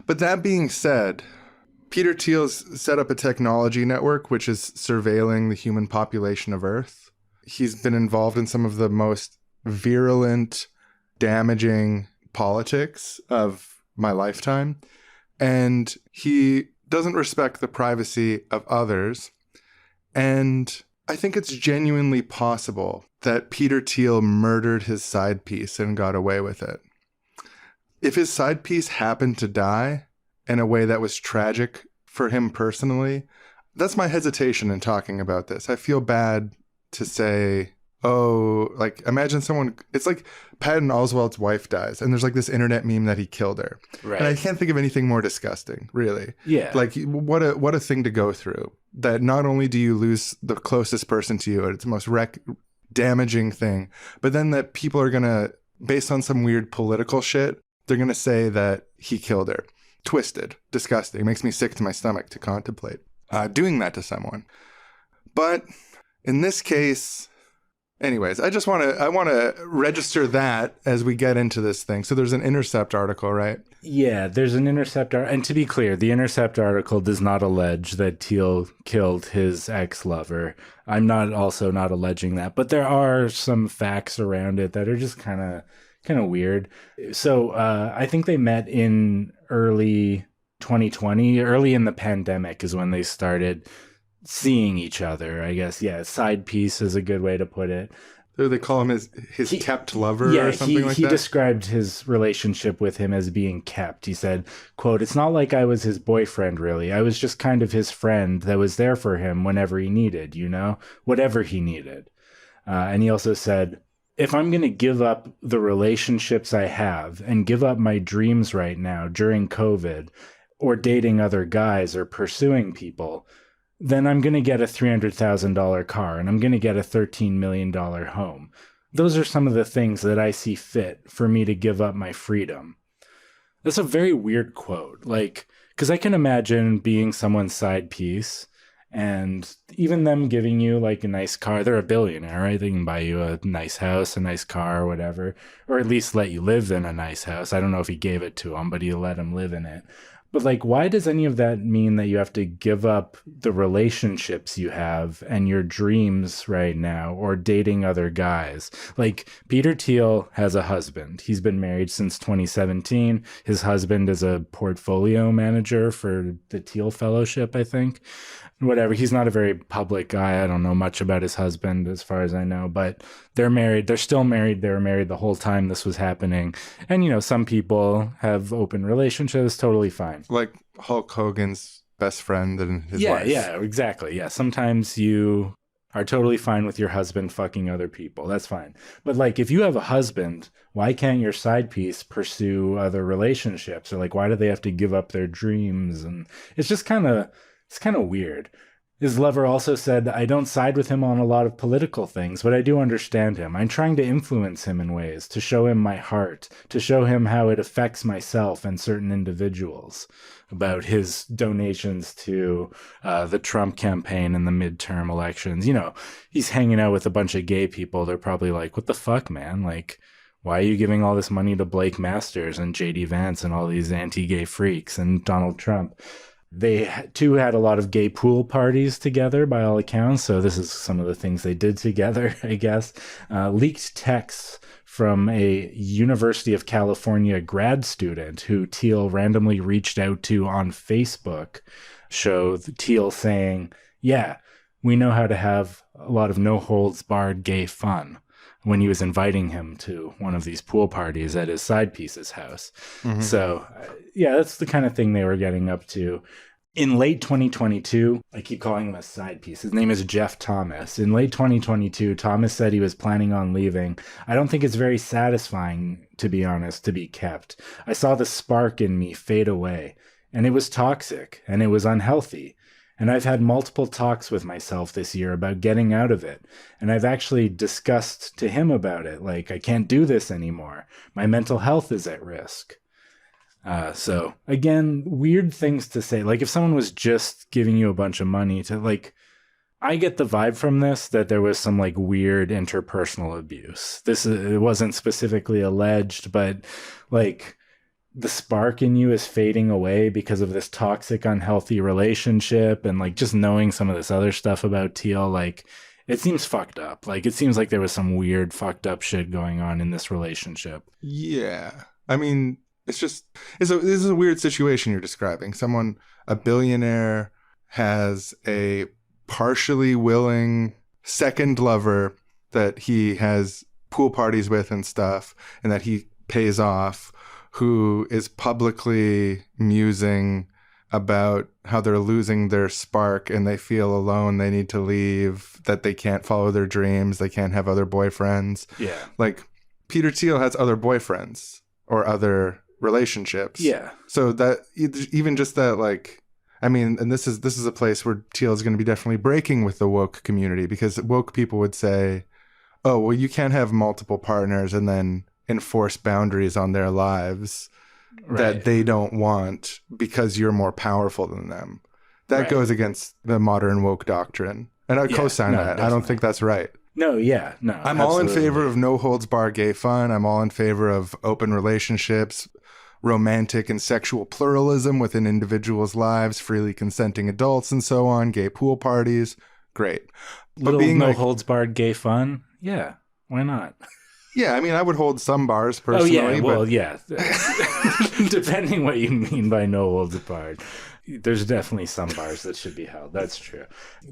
But that being said, Peter Thiel's set up a technology network which is surveilling the human population of Earth. He's been involved in some of the most virulent, damaging politics of my lifetime. And he doesn't respect the privacy of others. And I think it's genuinely possible that Peter Thiel murdered his side piece and got away with it. If his side piece happened to die in a way that was tragic for him personally, that's my hesitation in talking about this. I feel bad to say, imagine someone, it's like Patton Oswalt's wife dies and there's this internet meme that he killed her. Right. And I can't think of anything more disgusting, really. Yeah. What a thing to go through. That not only do you lose the closest person to you, it's the most damaging thing, but then that people are going to, based on some weird political shit, they're going to say that he killed her. Twisted. Disgusting. It makes me sick to my stomach to contemplate doing that to someone. But in this case, anyways, I want to register that as we get into this thing. So there's an Intercept article, right? Yeah, there's an Intercept article. And to be clear, the Intercept article does not allege that Thiel killed his ex-lover. I'm also not alleging that. But there are some facts around it that are just kind of weird. So I think they met in early 2020. Early in the pandemic is when they started seeing each other, I guess. Yeah, side piece is a good way to put it. They call him his kept lover or something like that? He described his relationship with him as being kept. He said, quote, "It's not like I was his boyfriend, really. I was just kind of his friend that was there for him whenever he needed, whatever he needed." And he also said, "If I'm going to give up the relationships I have and give up my dreams right now during COVID or dating other guys or pursuing people, then I'm going to get a $300,000 car and I'm going to get a $13 million home. Those are some of the things that I see fit for me to give up my freedom." That's a very weird quote. Because I can imagine being someone's side piece and even them giving you a nice car. They're a billionaire, right? They can buy you a nice house, a nice car, or whatever, or at least let you live in a nice house. I don't know if he gave it to him, but he let him live in it. But like, why does any of that mean that you have to give up the relationships you have and your dreams right now, or dating other guys? Like, Peter Thiel has a husband. He's been married since 2017. His husband is a portfolio manager for the Thiel Fellowship, I think. Whatever. He's not a very public guy. I don't know much about his husband as far as I know, but they're married. They're still married. They were married the whole time this was happening. And, you know, some people have open relationships. Totally fine. Like Hulk Hogan's best friend and his wife. Yeah, exactly. Yeah. Sometimes you are totally fine with your husband fucking other people. That's fine. But like, if you have a husband, why can't your side piece pursue other relationships? Or like, why do they have to give up their dreams? And it's just kind of weird. His lover also said, I don't side with him on a lot of political things, but I do understand him. I'm trying to influence him in ways, to show him my heart, to show him how it affects myself and certain individuals, about his donations to the Trump campaign and the midterm elections. You know, he's hanging out with a bunch of gay people. They're probably like, what the fuck, man? Like, why are you giving all this money to Blake Masters and JD Vance and all these anti-gay freaks and Donald Trump? They too had a lot of gay pool parties together, by all accounts. So this is some of the things they did together, I guess. Leaked texts from a University of California grad student who Thiel randomly reached out to on Facebook show Thiel saying, yeah, we know how to have a lot of no-holds-barred gay fun, when he was inviting him to one of these pool parties at his side piece's house. Mm-hmm. So, yeah, that's the kind of thing they were getting up to. In late 2022, I keep calling him a side piece. His name is Jeff Thomas. In late 2022, Thomas said he was planning on leaving. I don't think it's very satisfying, to be honest, to be kept. I saw the spark in me fade away, and it was toxic, and it was unhealthy. And I've had multiple talks with myself this year about getting out of it. And I've actually discussed to him about it. Like, I can't do this anymore. My mental health is at risk. So, again, weird things to say. Like, if someone was just giving you a bunch of money to, like, I get the vibe from this that there was some, like, weird interpersonal abuse. It wasn't specifically alleged, but, like, the spark in you is fading away because of this toxic, unhealthy relationship. And like, just knowing some of this other stuff about Thiel, like, it seems fucked up. Like, it seems like there was some weird fucked up shit going on in this relationship. Yeah. I mean, this is a weird situation you're describing. A billionaire has a partially willing second lover that he has pool parties with and stuff, and that he pays off, who is publicly musing about how they're losing their spark and they feel alone, they need to leave, that they can't follow their dreams, they can't have other boyfriends. Yeah. Like, Peter Thiel has other boyfriends or other relationships. Yeah. So that, even just that, like, I mean, and this is a place where Thiel is going to be definitely breaking with the woke community, because woke people would say, oh, well, you can't have multiple partners and then enforce boundaries on their lives that they don't want because you're more powerful than them. That goes against the modern woke doctrine. And I co-sign that. Definitely. I don't think that's right. No, yeah, no. I'm all in favor of no holds bar gay fun. I'm all in favor of open relationships, romantic and sexual pluralism within individuals' lives, freely consenting adults and so on, gay pool parties. Great. But being no holds barred gay fun? Yeah, why not? Yeah, I mean, I would hold some bars personally. Oh, yeah, well, yeah. Depending what you mean by no holds barred. There's definitely some bars that should be held. That's true.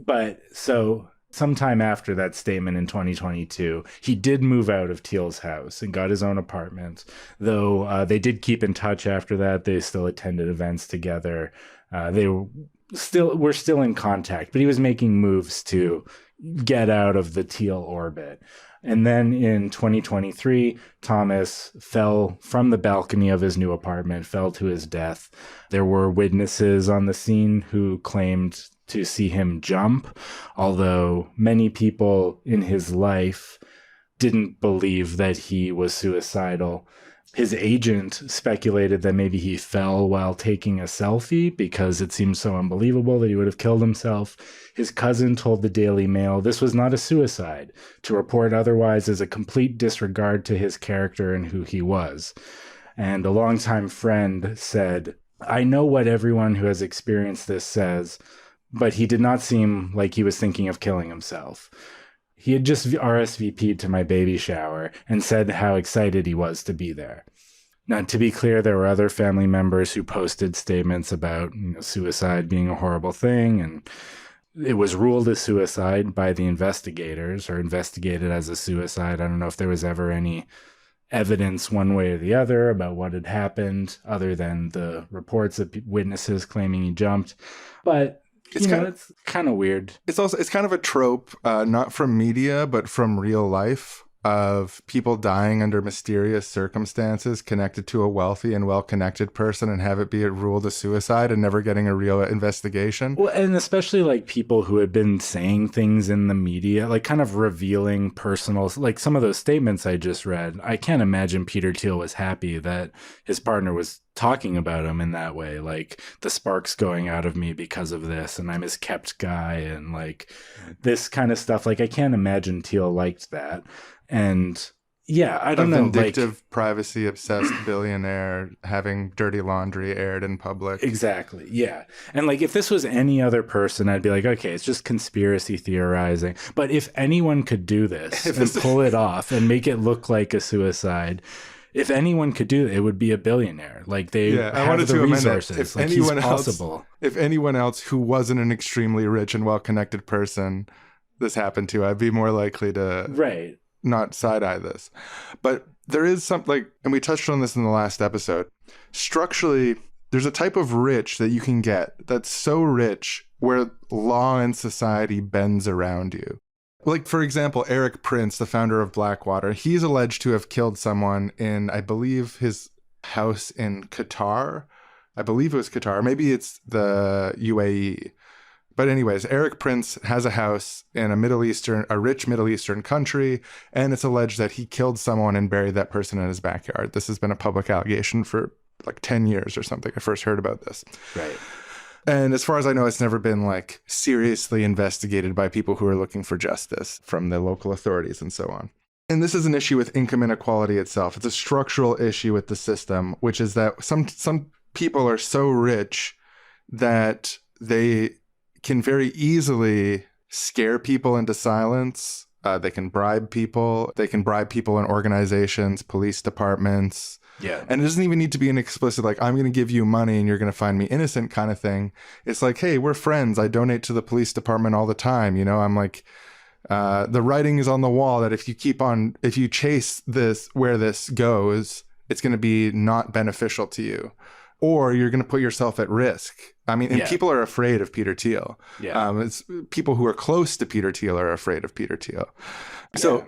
But so sometime after that statement in 2022, he did move out of Thiel's house and got his own apartment, though they did keep in touch after that. They still attended events together. They were still in contact, but he was making moves to get out of the Thiel orbit. And then in 2023, Thomas fell from the balcony of his new apartment, fell to his death. There were witnesses on the scene who claimed to see him jump, although many people in his life didn't believe that he was suicidal. His agent speculated that maybe he fell while taking a selfie because it seemed so unbelievable that he would have killed himself. His cousin told the Daily Mail this was not a suicide. To report otherwise is a complete disregard to his character and who he was. And a longtime friend said I know what everyone who has experienced this says, but he did not seem like he was thinking of killing himself. He had just RSVP'd to my baby shower and said how excited he was to be there. Now, to be clear, there were other family members who posted statements about suicide being a horrible thing, and it was ruled as suicide by the investigators, or investigated as a suicide. I don't know if there was ever any evidence one way or the other about what had happened, other than the reports of witnesses claiming he jumped. But it's kind of weird. It's kind of a trope, not from media, but from real life, of people dying under mysterious circumstances connected to a wealthy and well-connected person and have it be ruled a suicide and never getting a real investigation. Well, and especially like people who had been saying things in the media, like kind of revealing personal, like some of those statements I just read. I can't imagine Peter Thiel was happy that his partner was talking about him in that way, like the spark's going out of me because of this, and I'm his kept guy, and like this kind of stuff. Like I can't imagine Thiel liked that. And yeah, I don't know. Vindictive, privacy-obsessed billionaire having dirty laundry aired in public. Exactly, yeah. And like if this was any other person, I'd be like, okay, it's just conspiracy theorizing. But if anyone could do this and pull it off and make it look like a suicide, if anyone could do it, it would be a billionaire. Like they have the resources. If like anyone he's possible. If anyone else who wasn't an extremely rich and well-connected person this happened to, I'd be more likely to not side-eye this. But there is something, like, and we touched on this in the last episode, structurally, there's a type of rich that you can get that's so rich where law and society bends around you. Like, for example, Eric Prince, the founder of Blackwater, he's alleged to have killed someone in, I believe, his house in Qatar. I believe it was Qatar. Maybe it's the UAE. But anyways, Eric Prince has a house in a rich Middle Eastern country, and it's alleged that he killed someone and buried that person in his backyard. This has been a public allegation for like 10 years or something. I first heard about this. Right. And as far as I know, it's never been like seriously investigated by people who are looking for justice from the local authorities and so on. And this is an issue with income inequality itself. It's a structural issue with the system, which is that some people are so rich that they can very easily scare people into silence. They can bribe people. They can bribe people in organizations, police departments. Yeah. And it doesn't even need to be an explicit, like, I'm going to give you money and you're going to find me innocent kind of thing. It's like, hey, we're friends. I donate to the police department all the time. You know, I'm like, the writing is on the wall that if you chase this, where this goes, it's going to be not beneficial to you. Or you're going to put yourself at risk. I mean, and people are afraid of Peter Thiel. Yeah. It's people who are close to Peter Thiel are afraid of Peter Thiel. So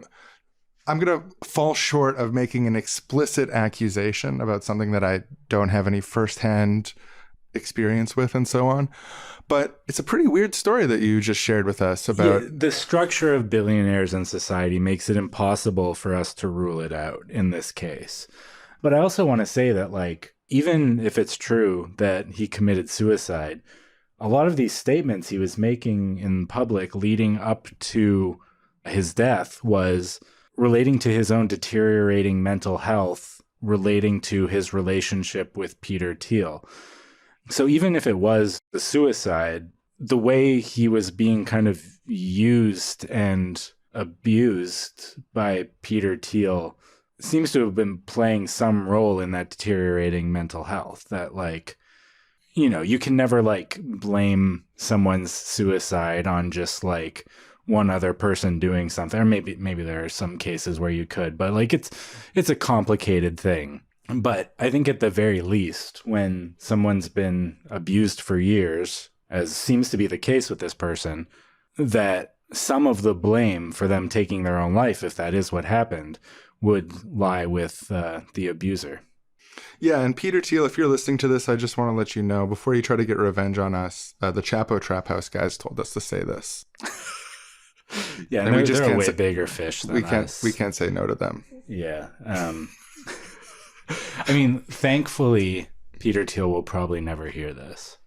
I'm going to fall short of making an explicit accusation about something that I don't have any firsthand experience with and so on. But it's a pretty weird story that you just shared with us about. The structure of billionaires in society makes it impossible for us to rule it out in this case. But I also want to say that, like, even if it's true that he committed suicide, a lot of these statements he was making in public leading up to his death was relating to his own deteriorating mental health, relating to his relationship with Peter Thiel. So even if it was a suicide, the way he was being kind of used and abused by Peter Thiel seems to have been playing some role in that deteriorating mental health. That, like, you know, you can never like blame someone's suicide on just like one other person doing something. Or maybe there are some cases where you could, but like it's a complicated thing. But I think at the very least, when someone's been abused for years, as seems to be the case with this person, that some of the blame for them taking their own life, if that is what happened, would lie with the abuser. Yeah, and Peter Thiel, if you're listening to this, I just want to let you know, before you try to get revenge on us, the Chapo Trap House guys told us to say this. Yeah, and they're a way bigger fish than us. We can't say no to them. Yeah. I mean, thankfully, Peter Thiel will probably never hear this.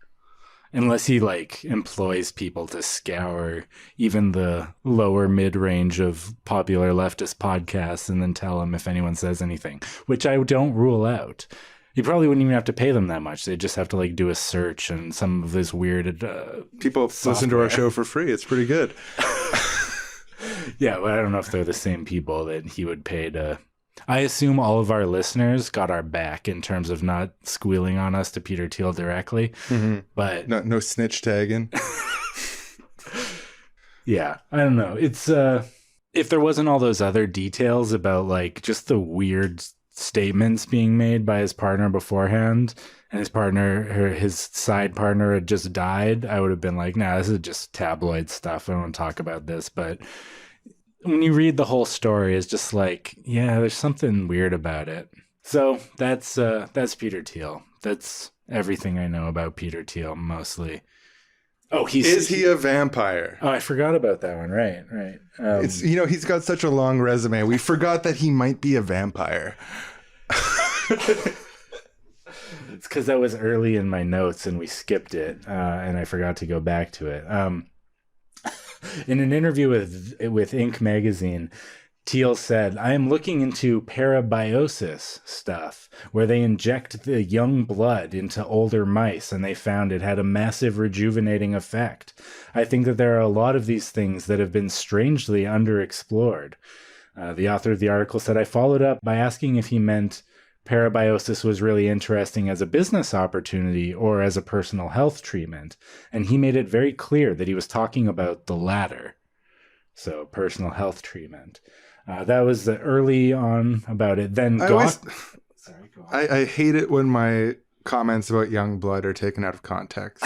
Unless he like employs people to scour even the lower mid-range of popular leftist podcasts and then tell them if anyone says anything, which I don't rule out. You probably wouldn't even have to pay them that much. They'd just have to like do a search and some of this weird People listen to our show for free. It's pretty good. Yeah, well, I don't know if they're the same people that he would pay to. I assume all of our listeners got our back in terms of not squealing on us to Peter Thiel directly. But No snitch tagging. yeah, I don't know. It's if there wasn't all those other details about like just the weird statements being made by his partner beforehand, and his side partner had just died, I would have been like, nah, this is just tabloid stuff. I don't want to talk about this. But when you read the whole story, it's just like, yeah, there's something weird about it. So that's Peter Thiel. That's everything I know about Peter Thiel, mostly. Oh, Is he a vampire? Oh, I forgot about that one. Right. It's he's got such a long resume. We forgot that he might be a vampire. It's because that was early in my notes and we skipped it, and I forgot to go back to it. In an interview with Inc. magazine, Thiel said, "I am looking into parabiosis stuff, where they inject the young blood into older mice, and they found it had a massive rejuvenating effect. I think that there are a lot of these things that have been strangely underexplored." The author of the article said, "I followed up by asking if he meant parabiosis was really interesting as a business opportunity or as a personal health treatment, and he made it very clear that he was talking about the latter." So, personal health treatment. That was the early on about it. Then Sorry, go on. I hate it when my comments about young blood are taken out of context.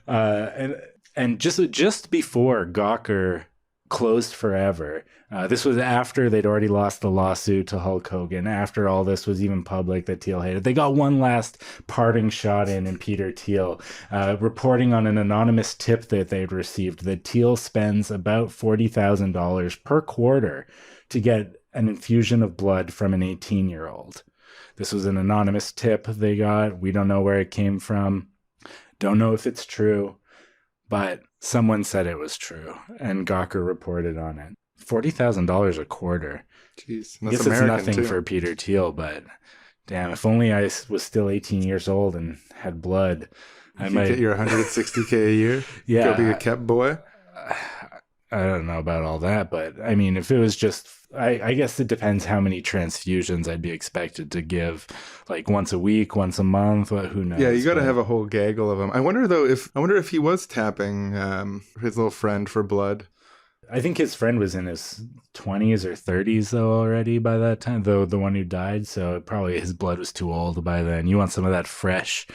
And just before Gawker closed forever, this was after they'd already lost the lawsuit to Hulk Hogan, after all this was even public that Thiel hated. They got one last parting shot in Peter Thiel, reporting on an anonymous tip that they'd received that Thiel spends about $40,000 per quarter to get an infusion of blood from an 18-year-old. This was an anonymous tip they got. We don't know where it came from. Don't know if it's true, but someone said it was true, and Gawker reported on it. $40,000 a quarter. Jeez, I guess American it's nothing too. for Peter Thiel, but damn, if only I was still 18 years old and had blood, I You might get your $160K a year. Yeah. Go be a kept boy. I don't know about all that, but I mean, if it was just, I guess it depends how many transfusions I'd be expected to give, like once a week, once a month, who knows? Yeah, you got to But have a whole gaggle of them. I wonder if he was tapping his little friend for blood. I think his friend was in his 20s or 30s though already by that time, though the one who died. So probably his blood was too old by then. You want some of that fresh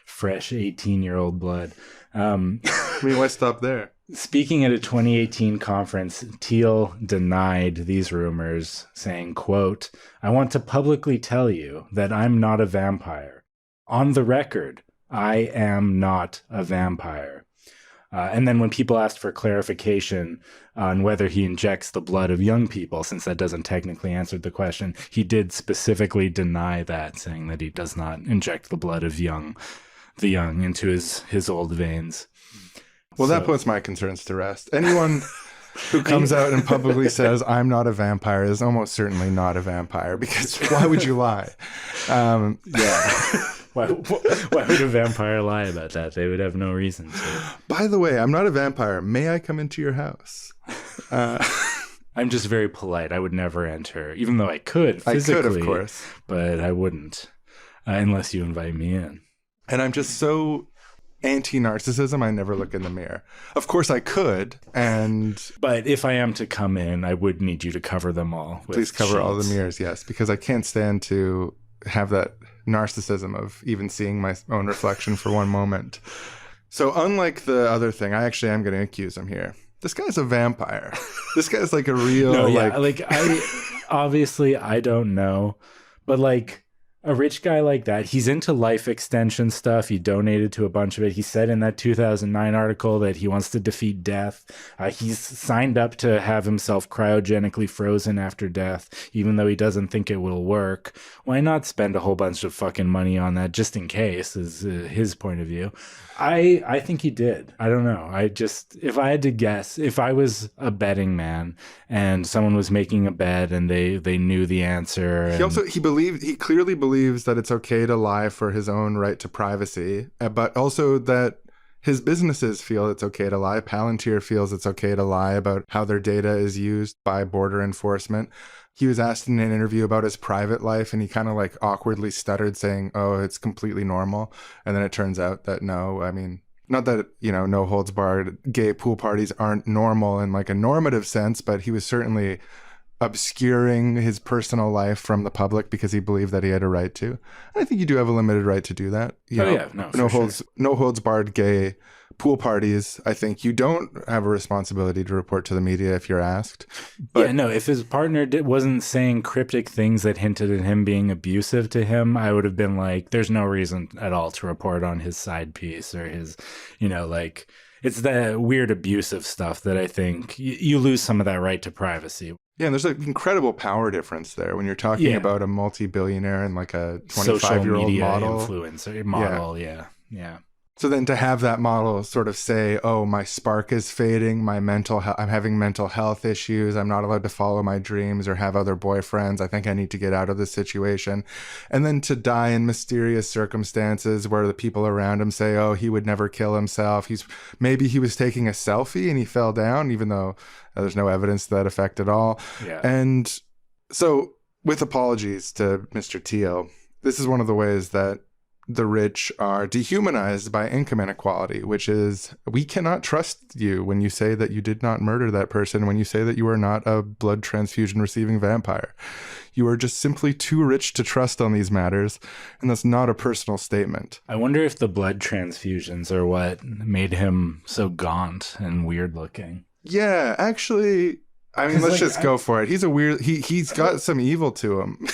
18-year-old blood. I mean, why stop there? Speaking at a 2018 conference, Thiel denied these rumors, saying, quote, "I want to publicly tell you that I'm not a vampire. On the record, I am not a vampire." And then when people asked for clarification on whether he injects the blood of young people, since that doesn't technically answer the question, he did specifically deny that, saying that he does not inject the blood of the young into his old veins. Well, that puts my concerns to rest. Anyone who comes out and publicly says, "I'm not a vampire," is almost certainly not a vampire, because why would you lie? Yeah. Why would a vampire lie about that? They would have no reason to. By the way, I'm not a vampire. May I come into your house? I'm just very polite. I would never enter, even though I could physically. I could, of course. But I wouldn't, unless you invite me in. And I'm just so anti-narcissism, I never look in the mirror. Of course I could, But if I am to come in, I would need you to cover them all. Please cover all the mirrors, yes, because I can't stand to have that narcissism of even seeing my own reflection for one moment. So unlike the other thing, I actually am going to accuse him here. This guy's a vampire. This guy's like a real, I obviously I don't know, but like A rich guy like that, he's into life extension stuff. He donated to a bunch of it. He said in that 2009 article that he wants to defeat death. He's signed up to have himself cryogenically frozen after death, even though he doesn't think it will work. Why not spend a whole bunch of fucking money on that just in case, is his point of view. I think he did. I don't know. If I had to guess, if I was a betting man and someone was making a bet and they knew the answer. He clearly believes that it's okay to lie for his own right to privacy, but also that his businesses feel it's okay to lie. Palantir feels it's okay to lie about how their data is used by border enforcement. He was asked in an interview about his private life, and he kind of like awkwardly stuttered saying, oh, it's completely normal. And then it turns out that no, I mean, not that, no holds barred gay pool parties aren't normal in like a normative sense, but he was certainly obscuring his personal life from the public because he believed that he had a right to. I think you do have a limited right to do that. No holds barred gay pool parties. I think you don't have a responsibility to report to the media if you're asked. But if his partner wasn't saying cryptic things that hinted at him being abusive to him, I would have been like, there's no reason at all to report on his side piece or his, it's the weird abusive stuff that I think you lose some of that right to privacy. Yeah, and there's an incredible power difference there when you're talking about a multi-billionaire and like a 25-year-old model. Influencer model, yeah. So then to have that model sort of say, oh, my spark is fading, I'm having mental health issues, I'm not allowed to follow my dreams or have other boyfriends, I think I need to get out of this situation. And then to die in mysterious circumstances where the people around him say, oh, he would never kill himself. Maybe he was taking a selfie and he fell down, even though there's no evidence to that effect at all. Yeah. And so with apologies to Mr. Thiel, this is one of the ways that the rich are dehumanized by income inequality, which is we cannot trust you when you say that you did not murder that person, when you say that you are not a blood transfusion receiving vampire. You are just simply too rich to trust on these matters, and that's not a personal statement. I wonder if the blood transfusions are what made him so gaunt and weird looking. Yeah, actually, I mean, let's just go for it. He's a weird, he's got some evil to him.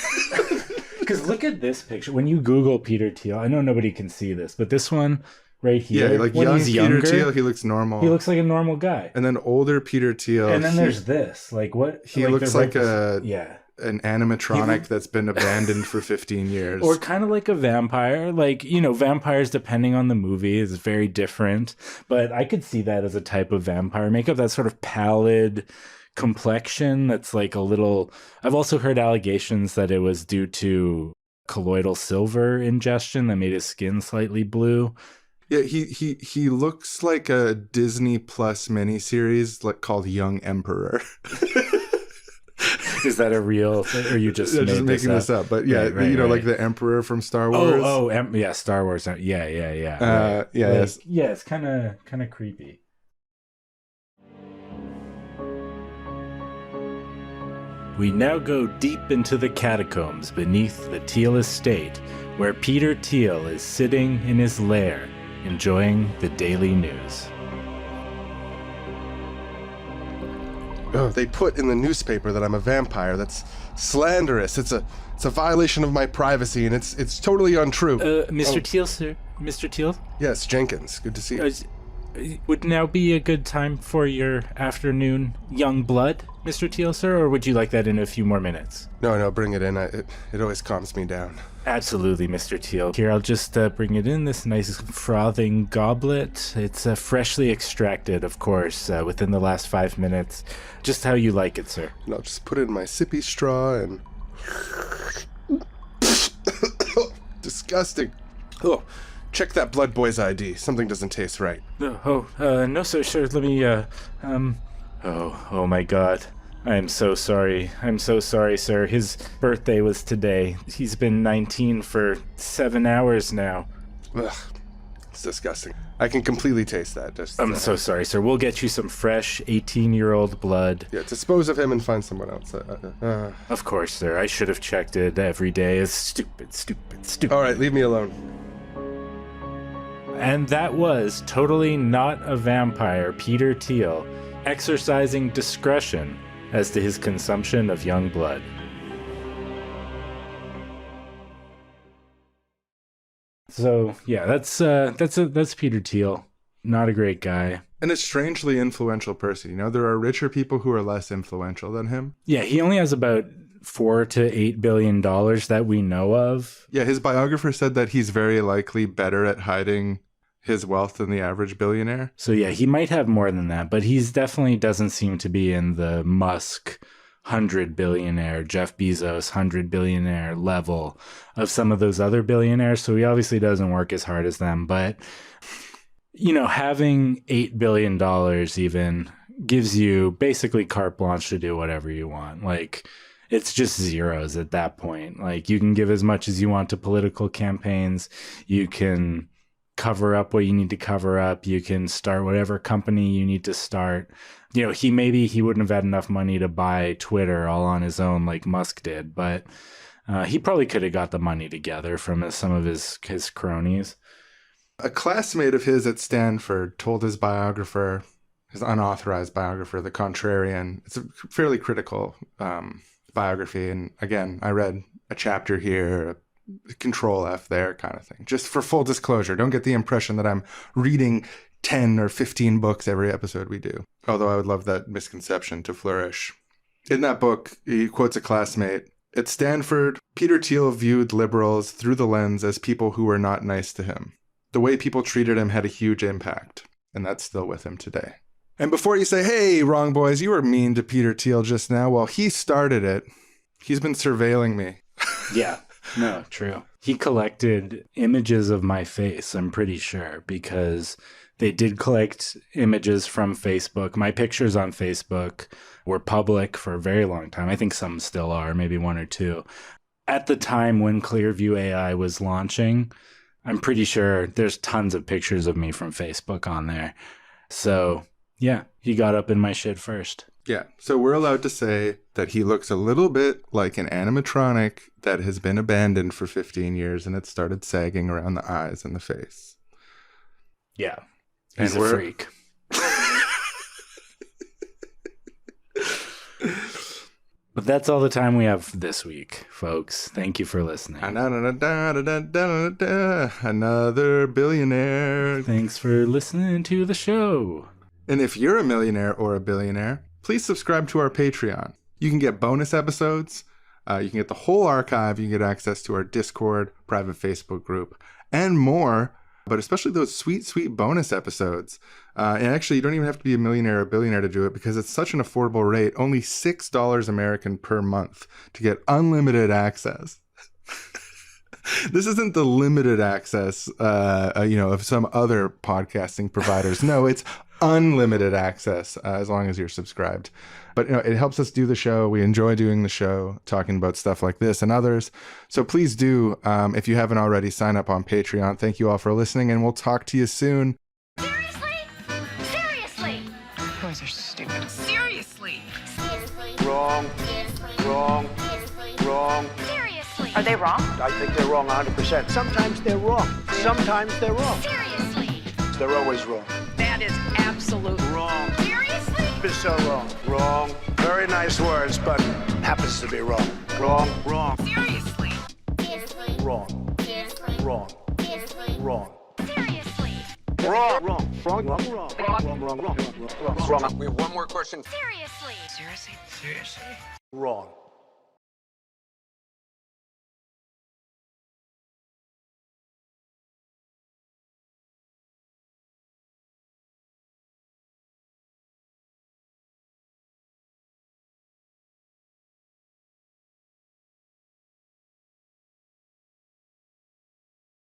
Because look at this picture. When you Google Peter Thiel, I know nobody can see this, but this one right here, yeah, like when young he's Peter younger, Thiel, he looks normal. He looks like a normal guy. And then older Peter Thiel. And then there's this. Like what? He looks like an animatronic that's been abandoned for 15 years. Or kind of like a vampire. Like, vampires, depending on the movie, is very different. But I could see that as a type of vampire makeup, that sort of pallid complexion that's like a little. I've also heard allegations that it was due to colloidal silver ingestion that made his skin slightly blue. Yeah, he looks like a Disney Plus miniseries called Young Emperor. Is that a real thing, or you just making this up? But yeah, right, like the Emperor from Star Wars. Yeah, Star Wars. Yeah. It's kind of creepy. We now go deep into the catacombs beneath the Thiel estate, where Peter Thiel is sitting in his lair, enjoying the daily news. Oh, they put in the newspaper that I'm a vampire. That's slanderous. It's a violation of my privacy, and it's totally untrue. Mr. Thiel, sir. Mr. Thiel? Yes, Jenkins. Good to see you. Would now be a good time for your afternoon young blood, Mr. Thiel, sir, or would you like that in a few more minutes? No, bring it in. It always calms me down. Absolutely, Mr. Thiel. Here, I'll just bring it in, this nice frothing goblet. It's freshly extracted, of course, within the last 5 minutes. Just how you like it, sir. And I'll just put it in my sippy straw and... Disgusting. Oh, check that blood boy's ID. Something doesn't taste right. No, sir. Let me, Oh my God. I'm so sorry. I'm so sorry, sir. His birthday was today. He's been 19 for 7 hours now. Ugh. It's disgusting. I can completely taste that. I'm so sorry, sir. We'll get you some fresh 18-year-old blood. Yeah, dispose of him and find someone else. Of course, sir. I should have checked it every day. It's stupid. All right, leave me alone. And that was totally not a vampire, Peter Thiel, exercising discretion as to his consumption of young blood. So yeah, that's Peter Thiel. Not a great guy. And a strangely influential person. You know, there are richer people who are less influential than him. Yeah, he only has about $4 to $8 billion that we know of. Yeah, his biographer said that he's very likely better at hiding his wealth than the average billionaire. So yeah, he might have more than that, but he's definitely doesn't seem to be in the Musk 100 billionaire, Jeff Bezos 100 billionaire level of some of those other billionaires. So he obviously doesn't work as hard as them, but you know, having $8 billion even gives you basically carte blanche to do whatever you want. Like, it's just zeros at that point. Like, you can give as much as you want to political campaigns. You can cover up what you need to cover up. You can start whatever company you need to start. You know, he wouldn't have had enough money to buy Twitter all on his own like Musk did, but he probably could have got the money together from some of his cronies. A classmate of his at Stanford told his biographer, his unauthorized biographer, The Contrarian, it's a fairly critical biography. And again, I read a chapter here, Control F there kind of thing. Just for full disclosure, don't get the impression that I'm reading 10 or 15 books every episode we do. Although I would love that misconception to flourish. In that book, he quotes a classmate. At Stanford, Peter Thiel viewed liberals through the lens as people who were not nice to him. The way people treated him had a huge impact, and that's still with him today. And before you say, hey, wrong boys, you were mean to Peter Thiel just now, well, he started it. He's been surveilling me. Yeah, no, true. He collected images of my face, I'm pretty sure, because they did collect images from Facebook. My pictures on Facebook were public for a very long time. I think some still are, maybe one or two. At the time when Clearview AI was launching, I'm pretty sure there's tons of pictures of me from Facebook on there. So, yeah, he got up in my shit first. Yeah, so we're allowed to say that he looks a little bit like an animatronic that has been abandoned for 15 years and it started sagging around the eyes and the face. Yeah, he's and a freak. But that's all the time we have this week, folks. Thank you for listening. Another billionaire. Thanks for listening to the show. And if you're a millionaire or a billionaire, please subscribe to our Patreon. You can get bonus episodes. You can get the whole archive. You can get access to our Discord, private Facebook group, and more. But especially those sweet, sweet bonus episodes. And actually, you don't even have to be a millionaire or a billionaire to do it because it's such an affordable rate. Only $6 American per month to get unlimited access. This isn't the limited access, of some other podcasting providers. No, it's unlimited access as long as you're subscribed. But it helps us do the show. We enjoy doing the show, talking about stuff like this and others. So please do, if you haven't already, sign up on Patreon. Thank you all for listening, and we'll talk to you soon. Seriously? Seriously? Boys are stupid. Seriously? Wrong. Wrong. Wrong. Seriously? Are they wrong? I think they're wrong 100%. Sometimes they're wrong. Sometimes they're wrong. Seriously? They're always wrong. That is absolute Wrong. Seriously? It's so wrong. Wrong. Very nice words, but happens to be wrong. Wrong. Wrong. Seriously? Wrong. Wrong. Wrong. Seriously? Wrong. Wrong. Wrong. Wrong. Wrong. Wrong. Wrong. Wrong. Wrong. We have one more question. Seriously? Seriously? Wrong.